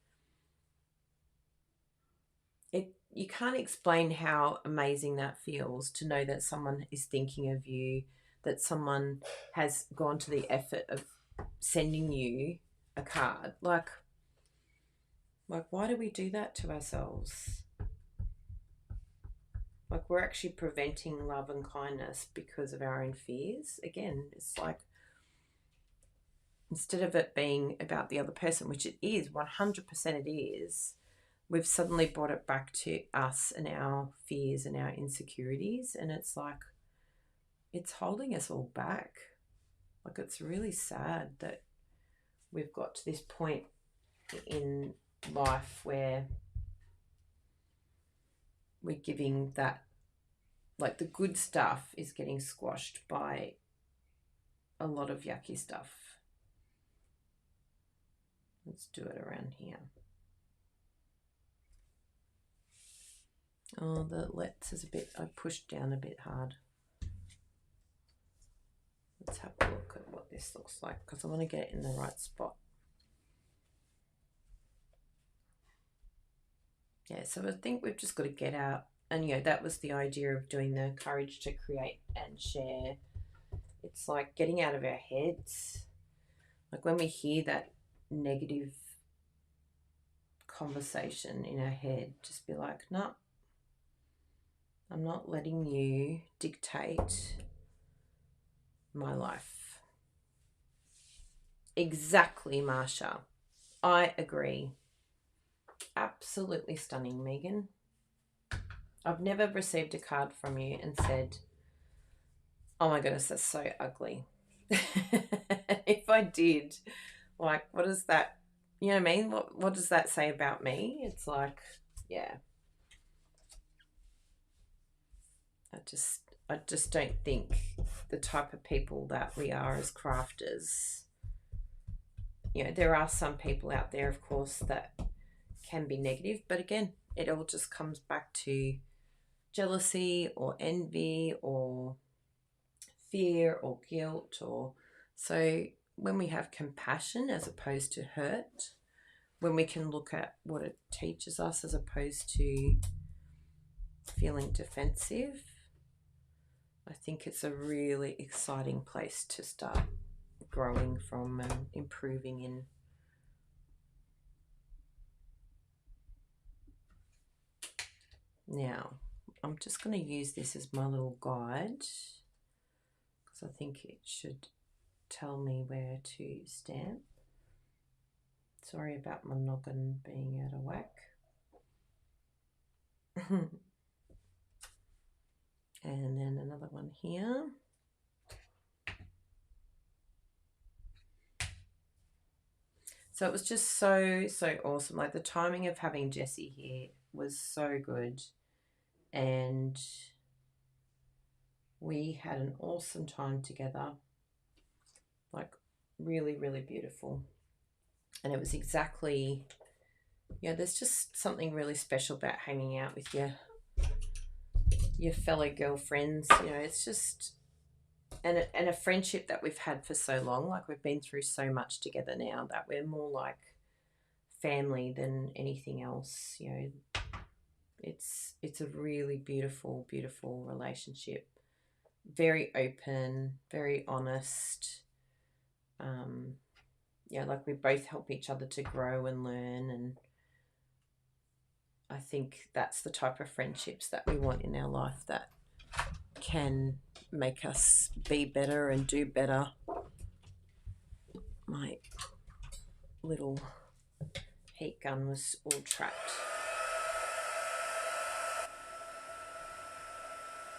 you can't explain how amazing that feels to know that someone is thinking of you, that someone has gone to the effort of sending you a card. Like why do we do that to ourselves? Like, we're actually preventing love and kindness because of our own fears. Again, it's like, instead of it being about the other person, which it is, 100% it is, we've suddenly brought it back to us and our fears and our insecurities. And it's like, it's holding us all back. Like, it's really sad that we've got to this point in life where we're giving that, like, the good stuff is getting squashed by a lot of yucky stuff. Let's do it around here. Oh, the let's is a bit, I pushed down a bit hard. Let's have a look at what this looks like, because I want to get it in the right spot. Yeah, so I think we've just got to get out, and that was the idea of doing the courage to create and share. It's like getting out of our heads. Like, when we hear that negative conversation in our head, just be like, no, I'm not letting you dictate my life. Exactly, Marsha. I agree. Absolutely stunning, Megan. I've never received a card from you and said, oh my goodness, that's so ugly. If I did, like, what is that? You know what I mean? What does that say about me? It's like, yeah. I just don't think the type of people that we are as crafters. There are some people out there, of course, that can be negative, but again, it all just comes back to jealousy or envy or fear or guilt. So when we have compassion as opposed to hurt, when we can look at what it teaches us as opposed to feeling defensive, I think it's a really exciting place to start growing from and improving in. Now, I'm just going to use this as my little guide, because I think it should tell me where to stamp. Sorry about my noggin being out of whack. And then another one here. So it was just so awesome. Like, the timing of having Jessie here was so good. And we had an awesome time together. Like, Really, really beautiful. And it was exactly, there's just something really special about hanging out with your fellow girlfriends. It's just and a friendship that we've had for so long. Like, we've been through so much together now that we're more like family than anything else. It's a really beautiful, beautiful relationship. Very open, very honest. Like, we both help each other to grow and learn, and I think that's the type of friendships that we want in our life, that can make us be better and do better. My little heat gun was all trapped.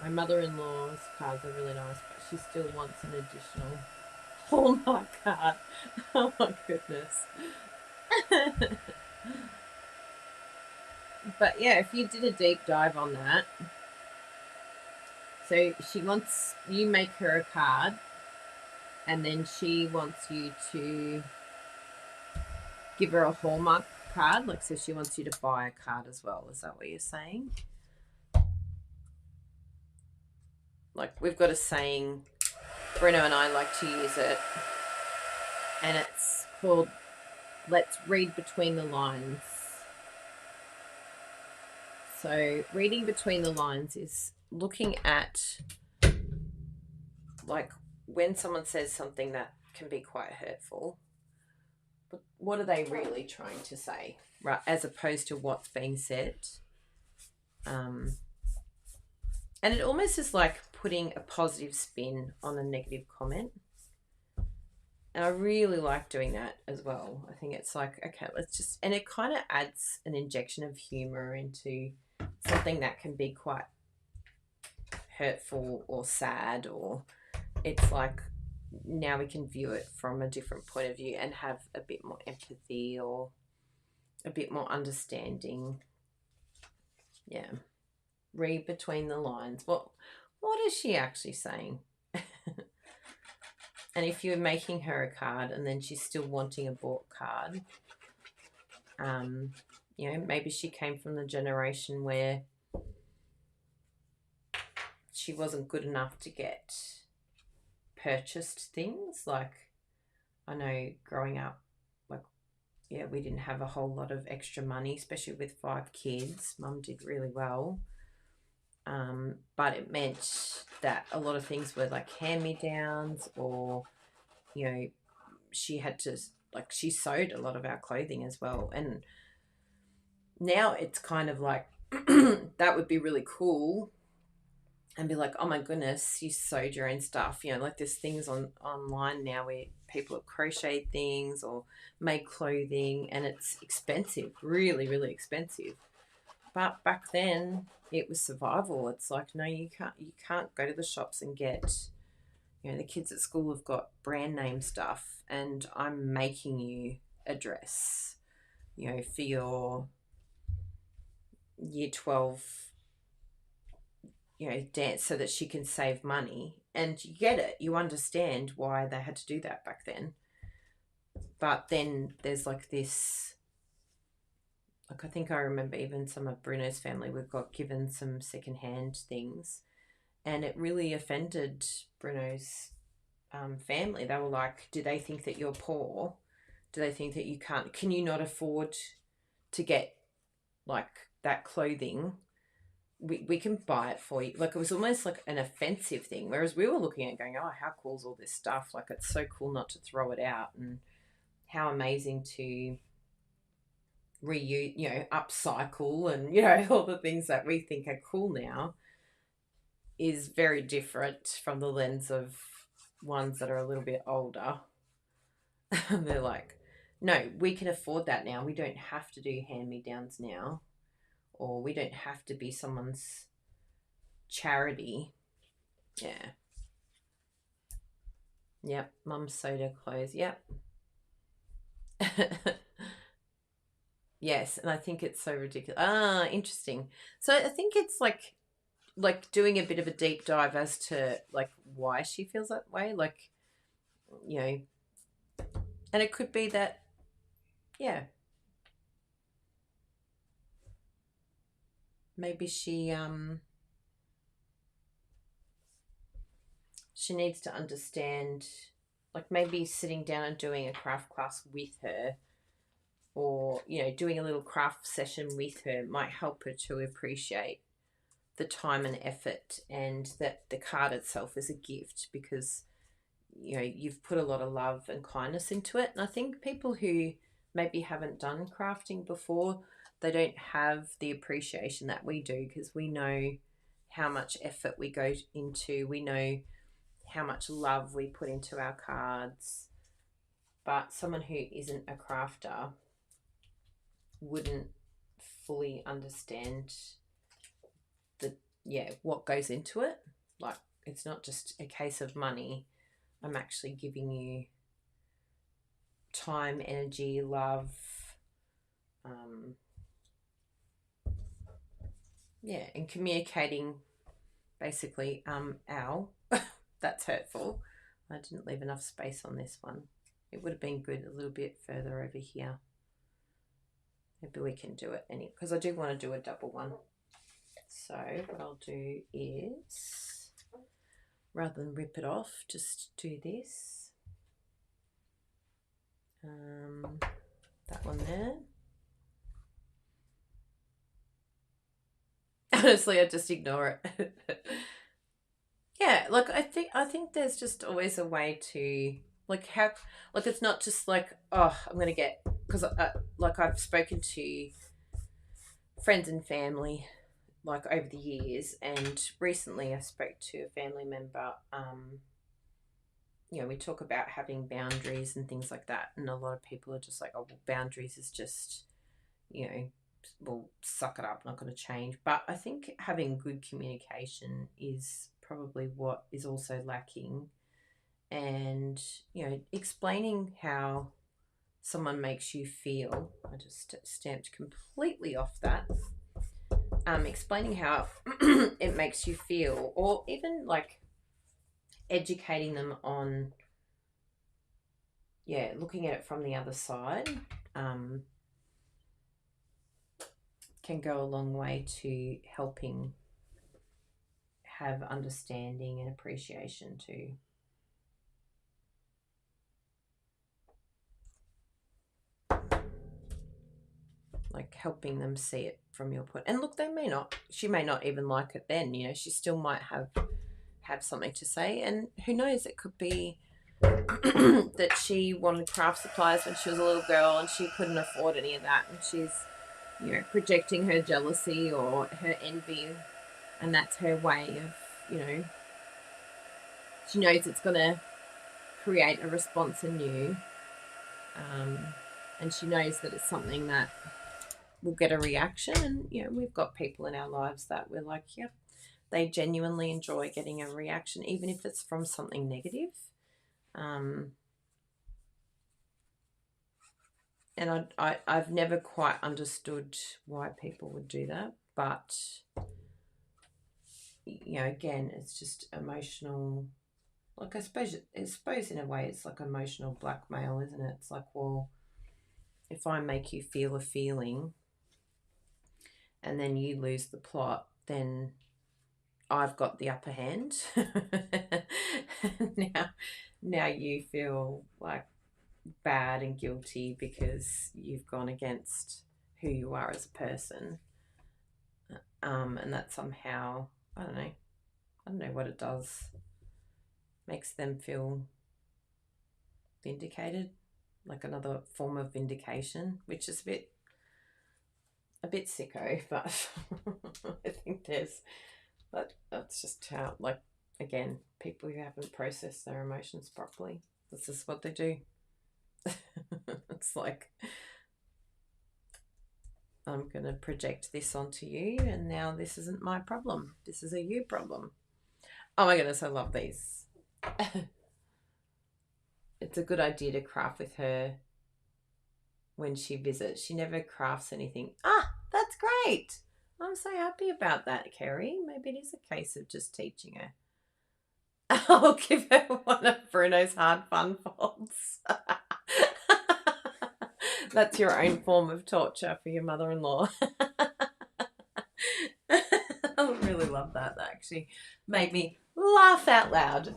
My mother-in-law's cards are really nice, but she still wants an additional Hallmark card. Oh my goodness. But yeah, if you did a deep dive on that, so she wants, you make her a card, and then she wants you to give her a Hallmark card. Like, so she wants you to buy a card as well. Is that what you're saying? Like, we've got a saying, Bruno and I like to use it, and it's called "Let's read between the lines." So reading between the lines is looking at, like, when someone says something that can be quite hurtful, but what are they really trying to say, right? As opposed to what's being said. And it almost is like putting a positive spin on a negative comment. And I really like doing that as well. I think it's like, okay, let's just, and it kind of adds an injection of humor into something that can be quite hurtful or sad, or it's like, now we can view it from a different point of view and have a bit more empathy or a bit more understanding. Yeah. Read between the lines. What is she actually saying? And if you're making her a card and then she's still wanting a bought card, maybe she came from the generation where she wasn't good enough to get purchased things. Like, I know growing up, like, we didn't have a whole lot of extra money, especially with 5 kids. Mum did really well. But it meant that a lot of things were like hand-me-downs, or, she had to, like, she sewed a lot of our clothing as well. And now it's kind of like, that would be really cool, and be like, oh my goodness, you sewed your own stuff. Like, there's things online now where people have crocheted things or made clothing, and it's expensive, really, really expensive. But back then it was survival. It's like, no, you can't go to the shops and get, the kids at school have got brand name stuff, and I'm making you a dress, for your year 12, dance, so that she can save money. And you get it. You understand why they had to do that back then. But then there's like this, like, I think I remember even some of Bruno's family, we've got given some secondhand things, and it really offended Bruno's family. They were like, do they think that you're poor? Do they think that can you not afford to get, like, that clothing? We can buy it for you. Like, it was almost like an offensive thing, whereas we were looking at it going, oh, how cool is all this stuff? Like, it's so cool not to throw it out, and how amazing to reuse, upcycle, and, all the things that we think are cool now is very different from the lens of ones that are a little bit older. They're like, no, we can afford that now. We don't have to do hand-me-downs now, or we don't have to be someone's charity. Yeah. Yep. Mum's sewed her clothes. Yep. Yes, and I think it's so ridiculous. Interesting. So I think it's like doing a bit of a deep dive as to, like, why she feels that way. Like, And it could be that, yeah, maybe she needs to understand, like maybe sitting down and doing a craft class with her, or doing a little craft session with her might help her to appreciate the time and effort, and that the card itself is a gift, because you've put a lot of love and kindness into it. And I think people who maybe haven't done crafting before, they don't have the appreciation that we do, because we know how much effort we go into, we know how much love we put into our cards. But someone who isn't a crafter wouldn't fully understand what goes into it. Like, it's not just a case of money. I'm actually giving you time, energy, love, and communicating basically. That's hurtful. I didn't leave enough space on this one. It would have been good a little bit further over here. Maybe we can do it because I do want to do a double one. So what I'll do is, rather than rip it off, just do this. That one there. Honestly, I just ignore it. Yeah, like I think there's just always a way to, like, how, like, it's not just like, oh, I'm gonna get, because like I've spoken to friends and family like over the years, and recently I spoke to a family member. We talk about having boundaries and things like that, and a lot of people are just like, oh, well, boundaries is just, well, suck it up, not going to change. But I think having good communication is probably what is also lacking, and explaining how someone makes you feel. I just stamped completely off that. Explaining how it makes you feel, or even like educating them on, looking at it from the other side, can go a long way to helping have understanding and appreciation too. Like helping them see it from your point. And look, she may not even like it then, she still might have something to say. And who knows, it could be that she wanted craft supplies when she was a little girl and she couldn't afford any of that, and she's projecting her jealousy or her envy, and that's her way of she knows it's going to create a response in you, and she knows that it's something that will get a reaction. And we've got people in our lives that we're like, yep, they genuinely enjoy getting a reaction, even if it's from something negative. And I've never quite understood why people would do that, but again, it's just emotional. Like, I suppose in a way it's like emotional blackmail, isn't it? It's like, well, if I make you feel a feeling and then you lose the plot, then I've got the upper hand. now you feel like bad and guilty because you've gone against who you are as a person. And that somehow, I don't know what it does, makes them feel vindicated, like another form of vindication, which is a bit sicko, but I think that's just how, like, again, people who haven't processed their emotions properly, this is what they do. It's like, I'm going to project this onto you, and now this isn't my problem. This is a you problem. Oh my goodness, I love these. It's a good idea to craft with her when she visits. She never crafts anything. That's great. I'm so happy about that, Kerry. Maybe it is a case of just teaching her. I'll give her one of Bruno's hard fun folds. That's your own form of torture for your mother-in-law. I really love that. That actually made me laugh out loud.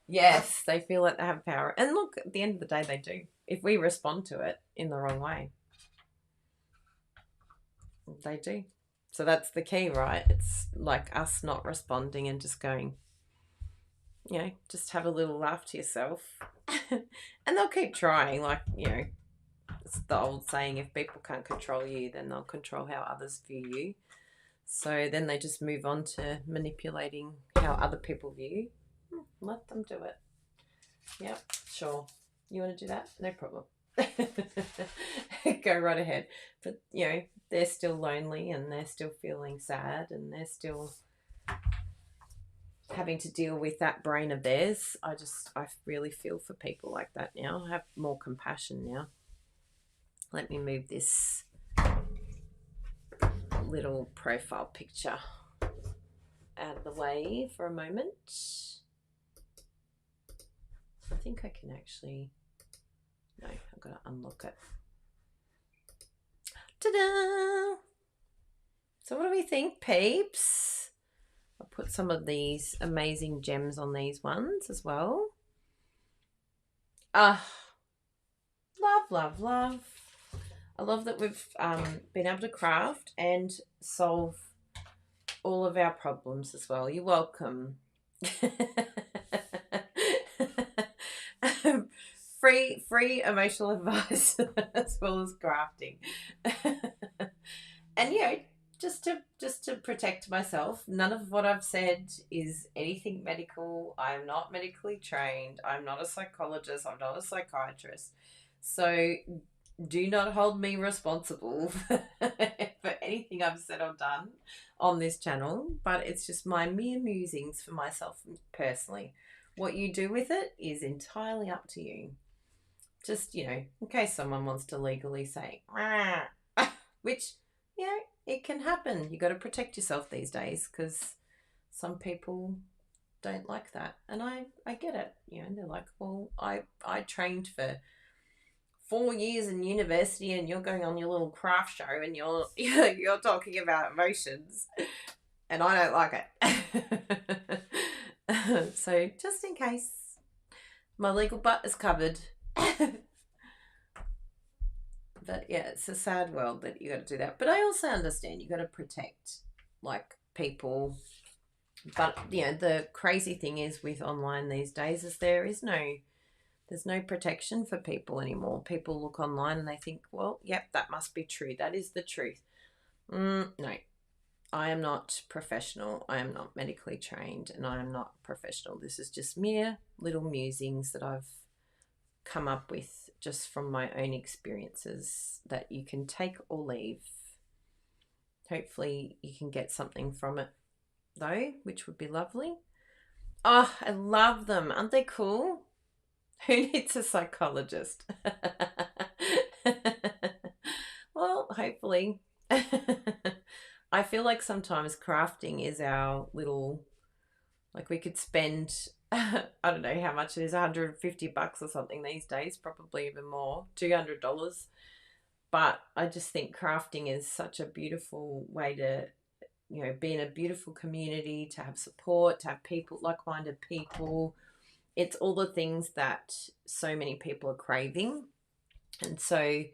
Yes, they feel like they have power. And look, at the end of the day, they do. If we respond to it in the wrong way, they do. So that's the key, right? It's like us not responding and just going, just have a little laugh to yourself. And they'll keep trying. Like, it's the old saying, if people can't control you, then they'll control how others view you. So then they just move on to manipulating how other people view you. Let them do it. Yep, sure. You want to do that? No problem. Go right ahead. But, they're still lonely and they're still feeling sad and they're still having to deal with that brain of theirs. I really feel for people like that now. I have more compassion now. Let me move this little profile picture out of the way for a moment. I think I can actually... No, I've got to unlock it. Ta-da! So what do we think, peeps? I'll put some of these amazing gems on these ones as well. Love, love, love. I love that we've been able to craft and solve all of our problems as well. You're welcome. Free emotional advice as well as crafting. And just to protect myself, none of what I've said is anything medical. I'm not medically trained. I'm not a psychologist. I'm not a psychiatrist. So do not hold me responsible for anything I've said or done on this channel, but it's just my mere musings for myself personally. What you do with it is entirely up to you. Just, in case someone wants to legally say, which, it can happen. You got to protect yourself these days because some people don't like that. And I get it. They're like, well, I trained for 4 years in university and you're going on your little craft show and you're talking about emotions and I don't like it. So just in case, my legal butt is covered. But yeah, it's a sad world that you got to do that. But I also understand you got to protect people. But the crazy thing is with online these days is there's no protection for people anymore. People look online and they think, well, yep, that must be true. That is the truth. No, I am not professional. I am not medically trained and I am not professional. This is just mere little musings that I've come up with just from my own experiences that you can take or leave. Hopefully you can get something from it though, which would be lovely. Oh, I love them. Aren't they cool? Who needs a psychologist? Well, hopefully. I feel like sometimes crafting is our little, we could spend, I don't know how much it is, $150 or something these days, probably even more, $200. But I just think crafting is such a beautiful way to, be in a beautiful community, to have support, to have people, like-minded people. It's all the things that so many people are craving. And so,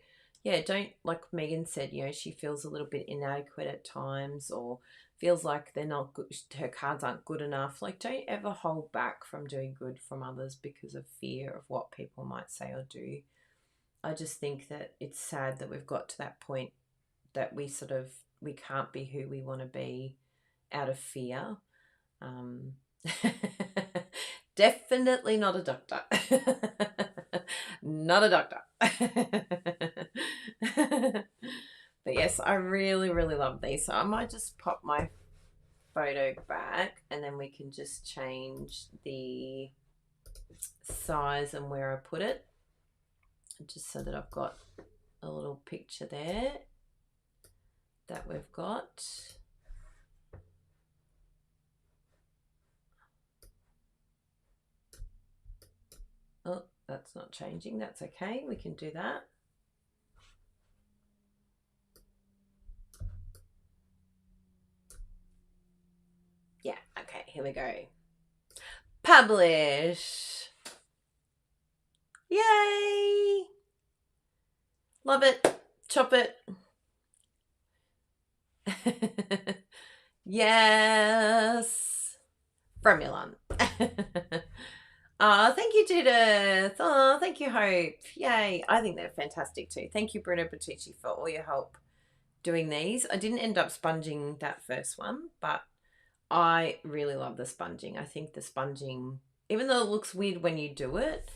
don't, like Megan said, she feels a little bit inadequate at times or feels like they're not good, her cards aren't good enough. Don't ever hold back from doing good from others because of fear of what people might say or do. I just think that it's sad that we've got to that point that we can't be who we want to be out of fear. Definitely not a doctor. Not a doctor. But yes, I really, really love these. So I might just pop my photo back and then we can just change the size and where I put it. Just so that I've got a little picture there that we've got. Oh, that's not changing. That's okay. We can do that. Yeah, okay, here we go. Publish. Yay! Love it. Chop it. Yes. Formula. Oh, thank you, Judith. Oh, thank you, Hope. Yay. I think they're fantastic too. Thank you, Bruno Bertucci, for all your help doing these. I didn't end up sponging that first one, but I really love the sponging. I think the sponging, even though it looks weird when you do it,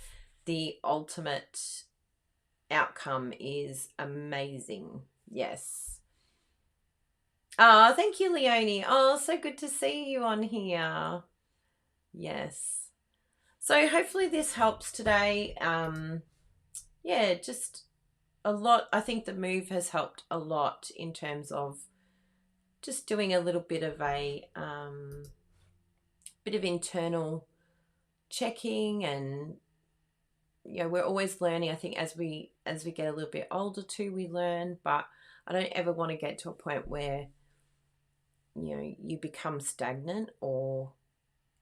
the ultimate outcome is amazing. Yes. Oh, thank you, Leonie. Oh, so good to see you on here. Yes. So hopefully this helps today. Yeah, just a lot. I think the move has helped a lot in terms of just doing a little bit of a bit of internal checking, and we're always learning. I think as we get a little bit older too, we learn, but I don't ever want to get to a point where you become stagnant or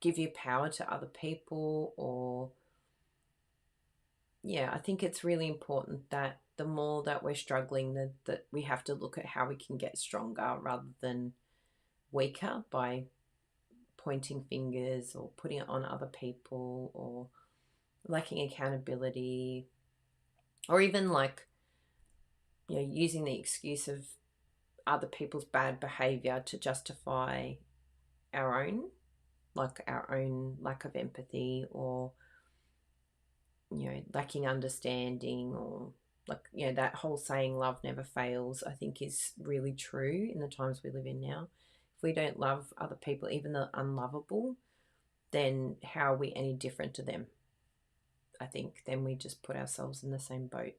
give your power to other people. Or I think it's really important that the more that we're struggling, that we have to look at how we can get stronger rather than weaker by pointing fingers or putting it on other people or lacking accountability, or even using the excuse of other people's bad behavior to justify our own lack of empathy, or lacking understanding, or that whole saying love never fails, I think is really true in the times we live in now. If we don't love other people, even the unlovable, then how are we any different to them? I think then we just put ourselves in the same boat.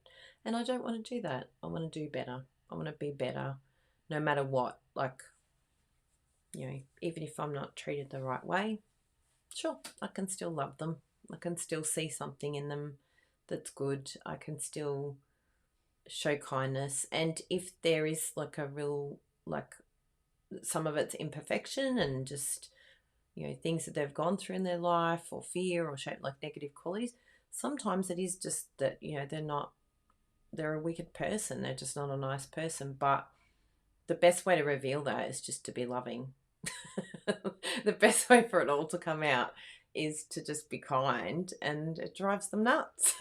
And I don't want to do that. I want to do better. I want to be better no matter what. Even if I'm not treated the right way, sure, I can still love them. I can still see something in them that's good. I can still show kindness. And if there is a real, some of it's imperfection and just, things that they've gone through in their life, or fear, or shape negative qualities, sometimes it is just that, they're a wicked person. They're just not a nice person. But the best way to reveal that is just to be loving. The best way for it all to come out is to just be kind, and it drives them nuts.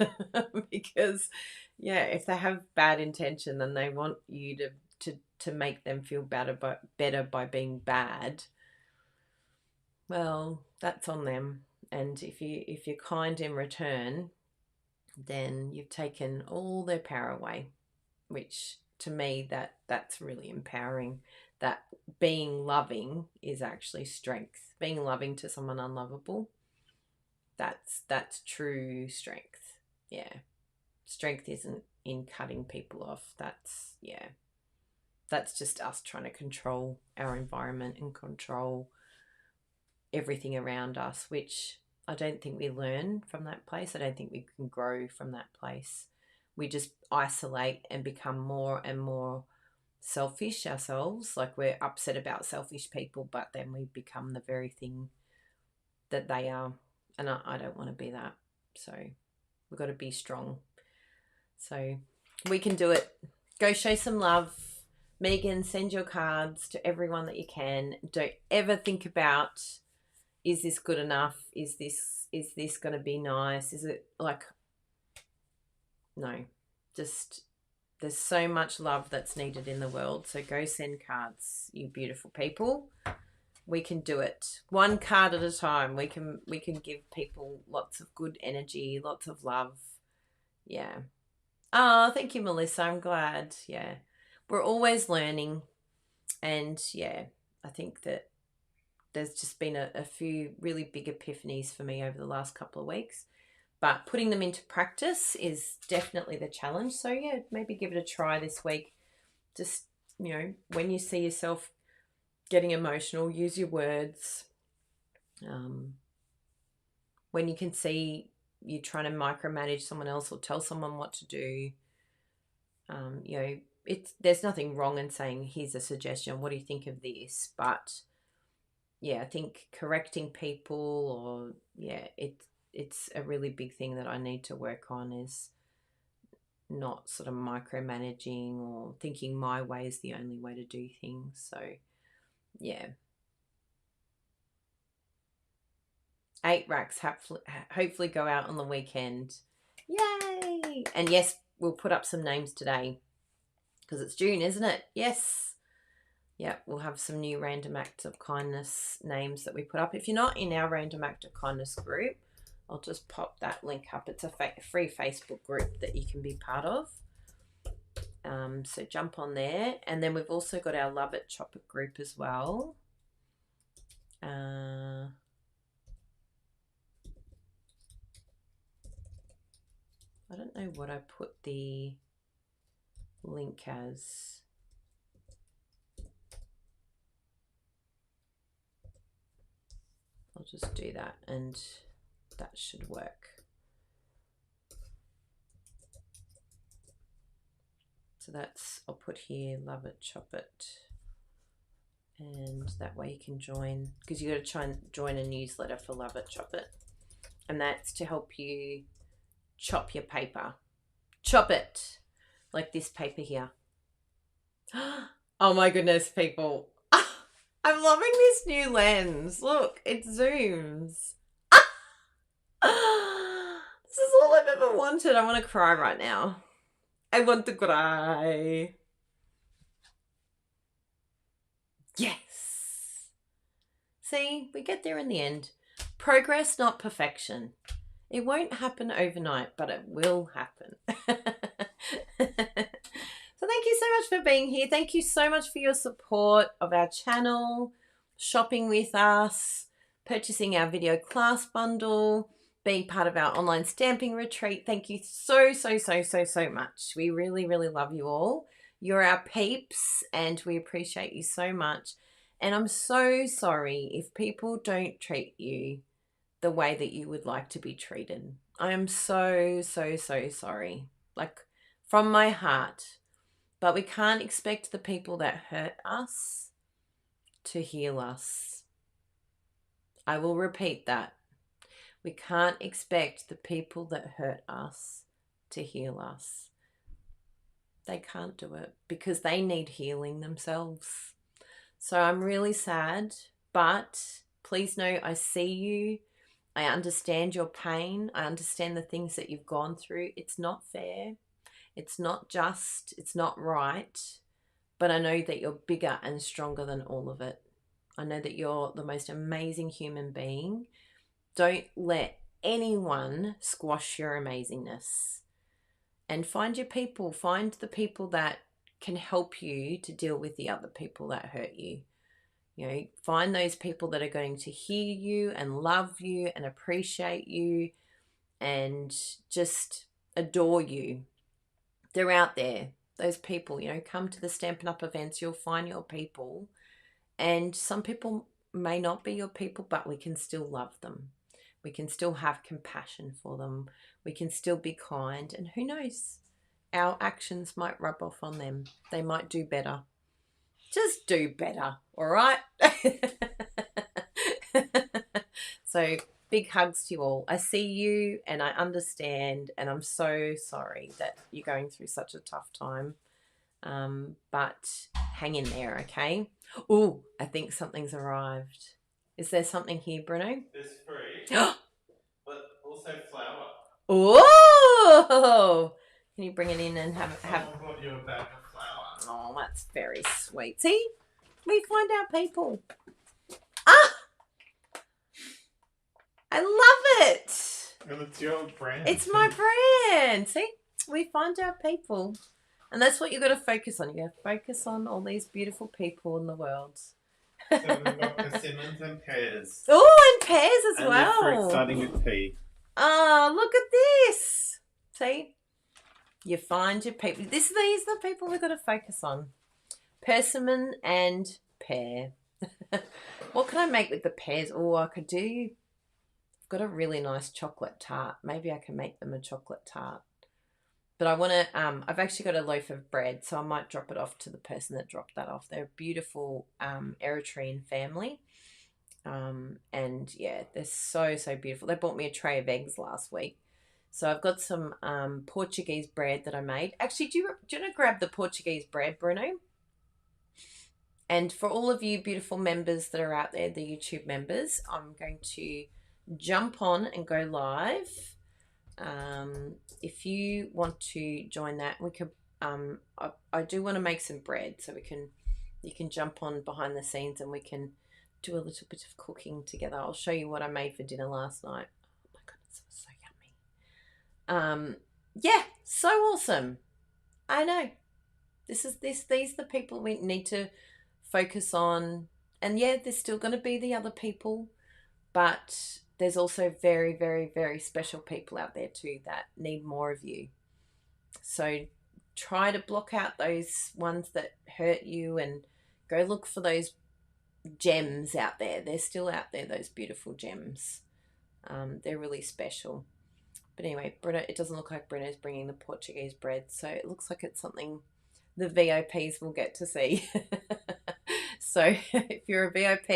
Because if they have bad intention, then they want you to make them feel better by being bad. Well, that's on them. And if you're kind in return, then you've taken all their power away, which to me that's really empowering. That being loving is actually strength. Being loving to someone unlovable, that's true strength. Yeah. Strength isn't in cutting people off. That's just us trying to control our environment and control everything around us, which I don't think we learn from that place. I don't think we can grow from that place. We just isolate and become more and more selfish ourselves. We're upset about selfish people, but then we become the very thing that they are. And I don't want to be that. So we've got to be strong. So we can do it. Go show some love. Megan, send your cards to everyone that you can. Don't ever think about, is this good enough? Is this going to be nice? Is it no, just there's so much love that's needed in the world. So go send cards, you beautiful people. We can do it. One card at a time. We can give people lots of good energy, lots of love. Yeah. Oh, thank you, Melissa. I'm glad. Yeah. We're always learning. And I think that there's just been a few really big epiphanies for me over the last couple of weeks. But putting them into practice is definitely the challenge. So, maybe give it a try this week. Just, when you see yourself getting emotional, use your words. When you can see you're trying to micromanage someone else or tell someone what to do, you know, there's nothing wrong in saying, here's a suggestion, what do you think of this? But yeah, I think correcting people, or it's a really big thing that I need to work on, is not sort of micromanaging or thinking my way is the only way to do things. So yeah, 8 racks hopefully go out on the weekend. Yay! And yes, we'll put up some names today because it's June, isn't it? Yes. Yeah, we'll have some new random acts of kindness names that we put up. If you're not in our random act of kindness group, I'll just pop that link up. It's a free Facebook group that you can be part of. So jump on there. And then we've also got our Love It Chop It group as well. I don't know what I put the link as. I'll just do that and that should work. So that's, I'll put here, Love It, Chop It. And that way you can join, because you got to try and join a newsletter for Love It, Chop It. And that's to help you chop your paper. Chop it. Like this paper here. Oh my goodness, people. I'm loving this new lens. Look, it zooms. This is all I've ever wanted. I want to cry right now. I want to cry. Yes. See, we get there in the end. Progress, not perfection. It won't happen overnight, but it will happen. So thank you so much for being here. Thank you so much for your support of our channel, shopping with us, purchasing our video class bundle, being part of our online stamping retreat. Thank you so much. We really, really love you all. You're our peeps and we appreciate you so much. And I'm so sorry if people don't treat you the way that you would like to be treated. I am so sorry. Like, from my heart. But we can't expect the people that hurt us to heal us. I will repeat that. We can't expect the people that hurt us to heal us. They can't do it because they need healing themselves. So I'm really sad, but please know I see you. I understand your pain. I understand the things that you've gone through. It's not fair. It's not just, it's not right, but I know that you're bigger and stronger than all of it. I know that you're the most amazing human being. Don't let anyone squash your amazingness. And find your people. Find the people that can help you to deal with the other people that hurt you. You know, find those people that are going to hear you and love you and appreciate you and just adore you. They're out there, those people. You know, come to the Stampin' Up events, you'll find your people. And some people may not be your people, but we can still love them. We can still have compassion for them. We can still be kind. And who knows, our actions might rub off on them. They might do better. Just do better, all right? So big hugs to you all. I see you and I understand, and I'm so sorry that you're going through such a tough time. But hang in there, okay? Oh, I think something's arrived. Is there something here, Bruno? There's fruit, but also flour. Oh! Can you bring it in and have? I brought you a bag of flour. Oh, that's very sweet. See, we find our people. Ah, I love it. And it's your brand. It's my brand. See, we find our people, and that's what you got to focus on. You got to focus on all these beautiful people in the world. So we've got persimmons and pears. Oh, and pears as and well. And fruit starting with P. Oh, look at this. See? You find your people. These are the people we've got to focus on. Persimmon and pear. What can I make with the pears? Oh, I could do got a really nice chocolate tart. Maybe I can make them a chocolate tart. But I want to, I've actually got a loaf of bread, so I might drop it off to the person that dropped that off. They're a beautiful Eritrean family. And yeah, they're so, so beautiful. They bought me a tray of eggs last week. So I've got some Portuguese bread that I made. Actually, do you want to grab the Portuguese bread, Bruno? And for all of you beautiful members that are out there, the YouTube members, I'm going to jump on and go live. If you want to join that, we could. I do want to make some bread, so you can jump on behind the scenes and we can do a little bit of cooking together. I'll show you what I made for dinner last night. Oh my goodness, it was so yummy. Yeah, so awesome. I know. These are the people we need to focus on. And yeah, there's still going to be the other people, but there's also very, very, very special people out there too that need more of you. So try to block out those ones that hurt you and go look for those gems out there. They're still out there, those beautiful gems. They're really special. But anyway, Bruno, it doesn't look like Bruno's bringing the Portuguese bread, so it looks like it's something the VIPs will get to see. So if you're a VIP,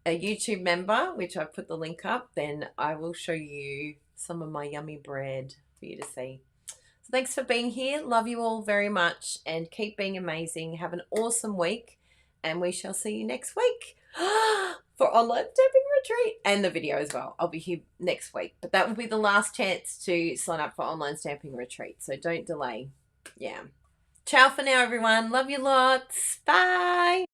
a YouTube member, which I put the link up, then I will show you some of my yummy bread for you to see. So thanks for being here. Love you all very much and keep being amazing. Have an awesome week and we shall see you next week for online stamping retreat and the video as well. I'll be here next week, but that will be the last chance to sign up for online stamping retreat. So don't delay. Yeah. Ciao for now, everyone. Love you lots. Bye.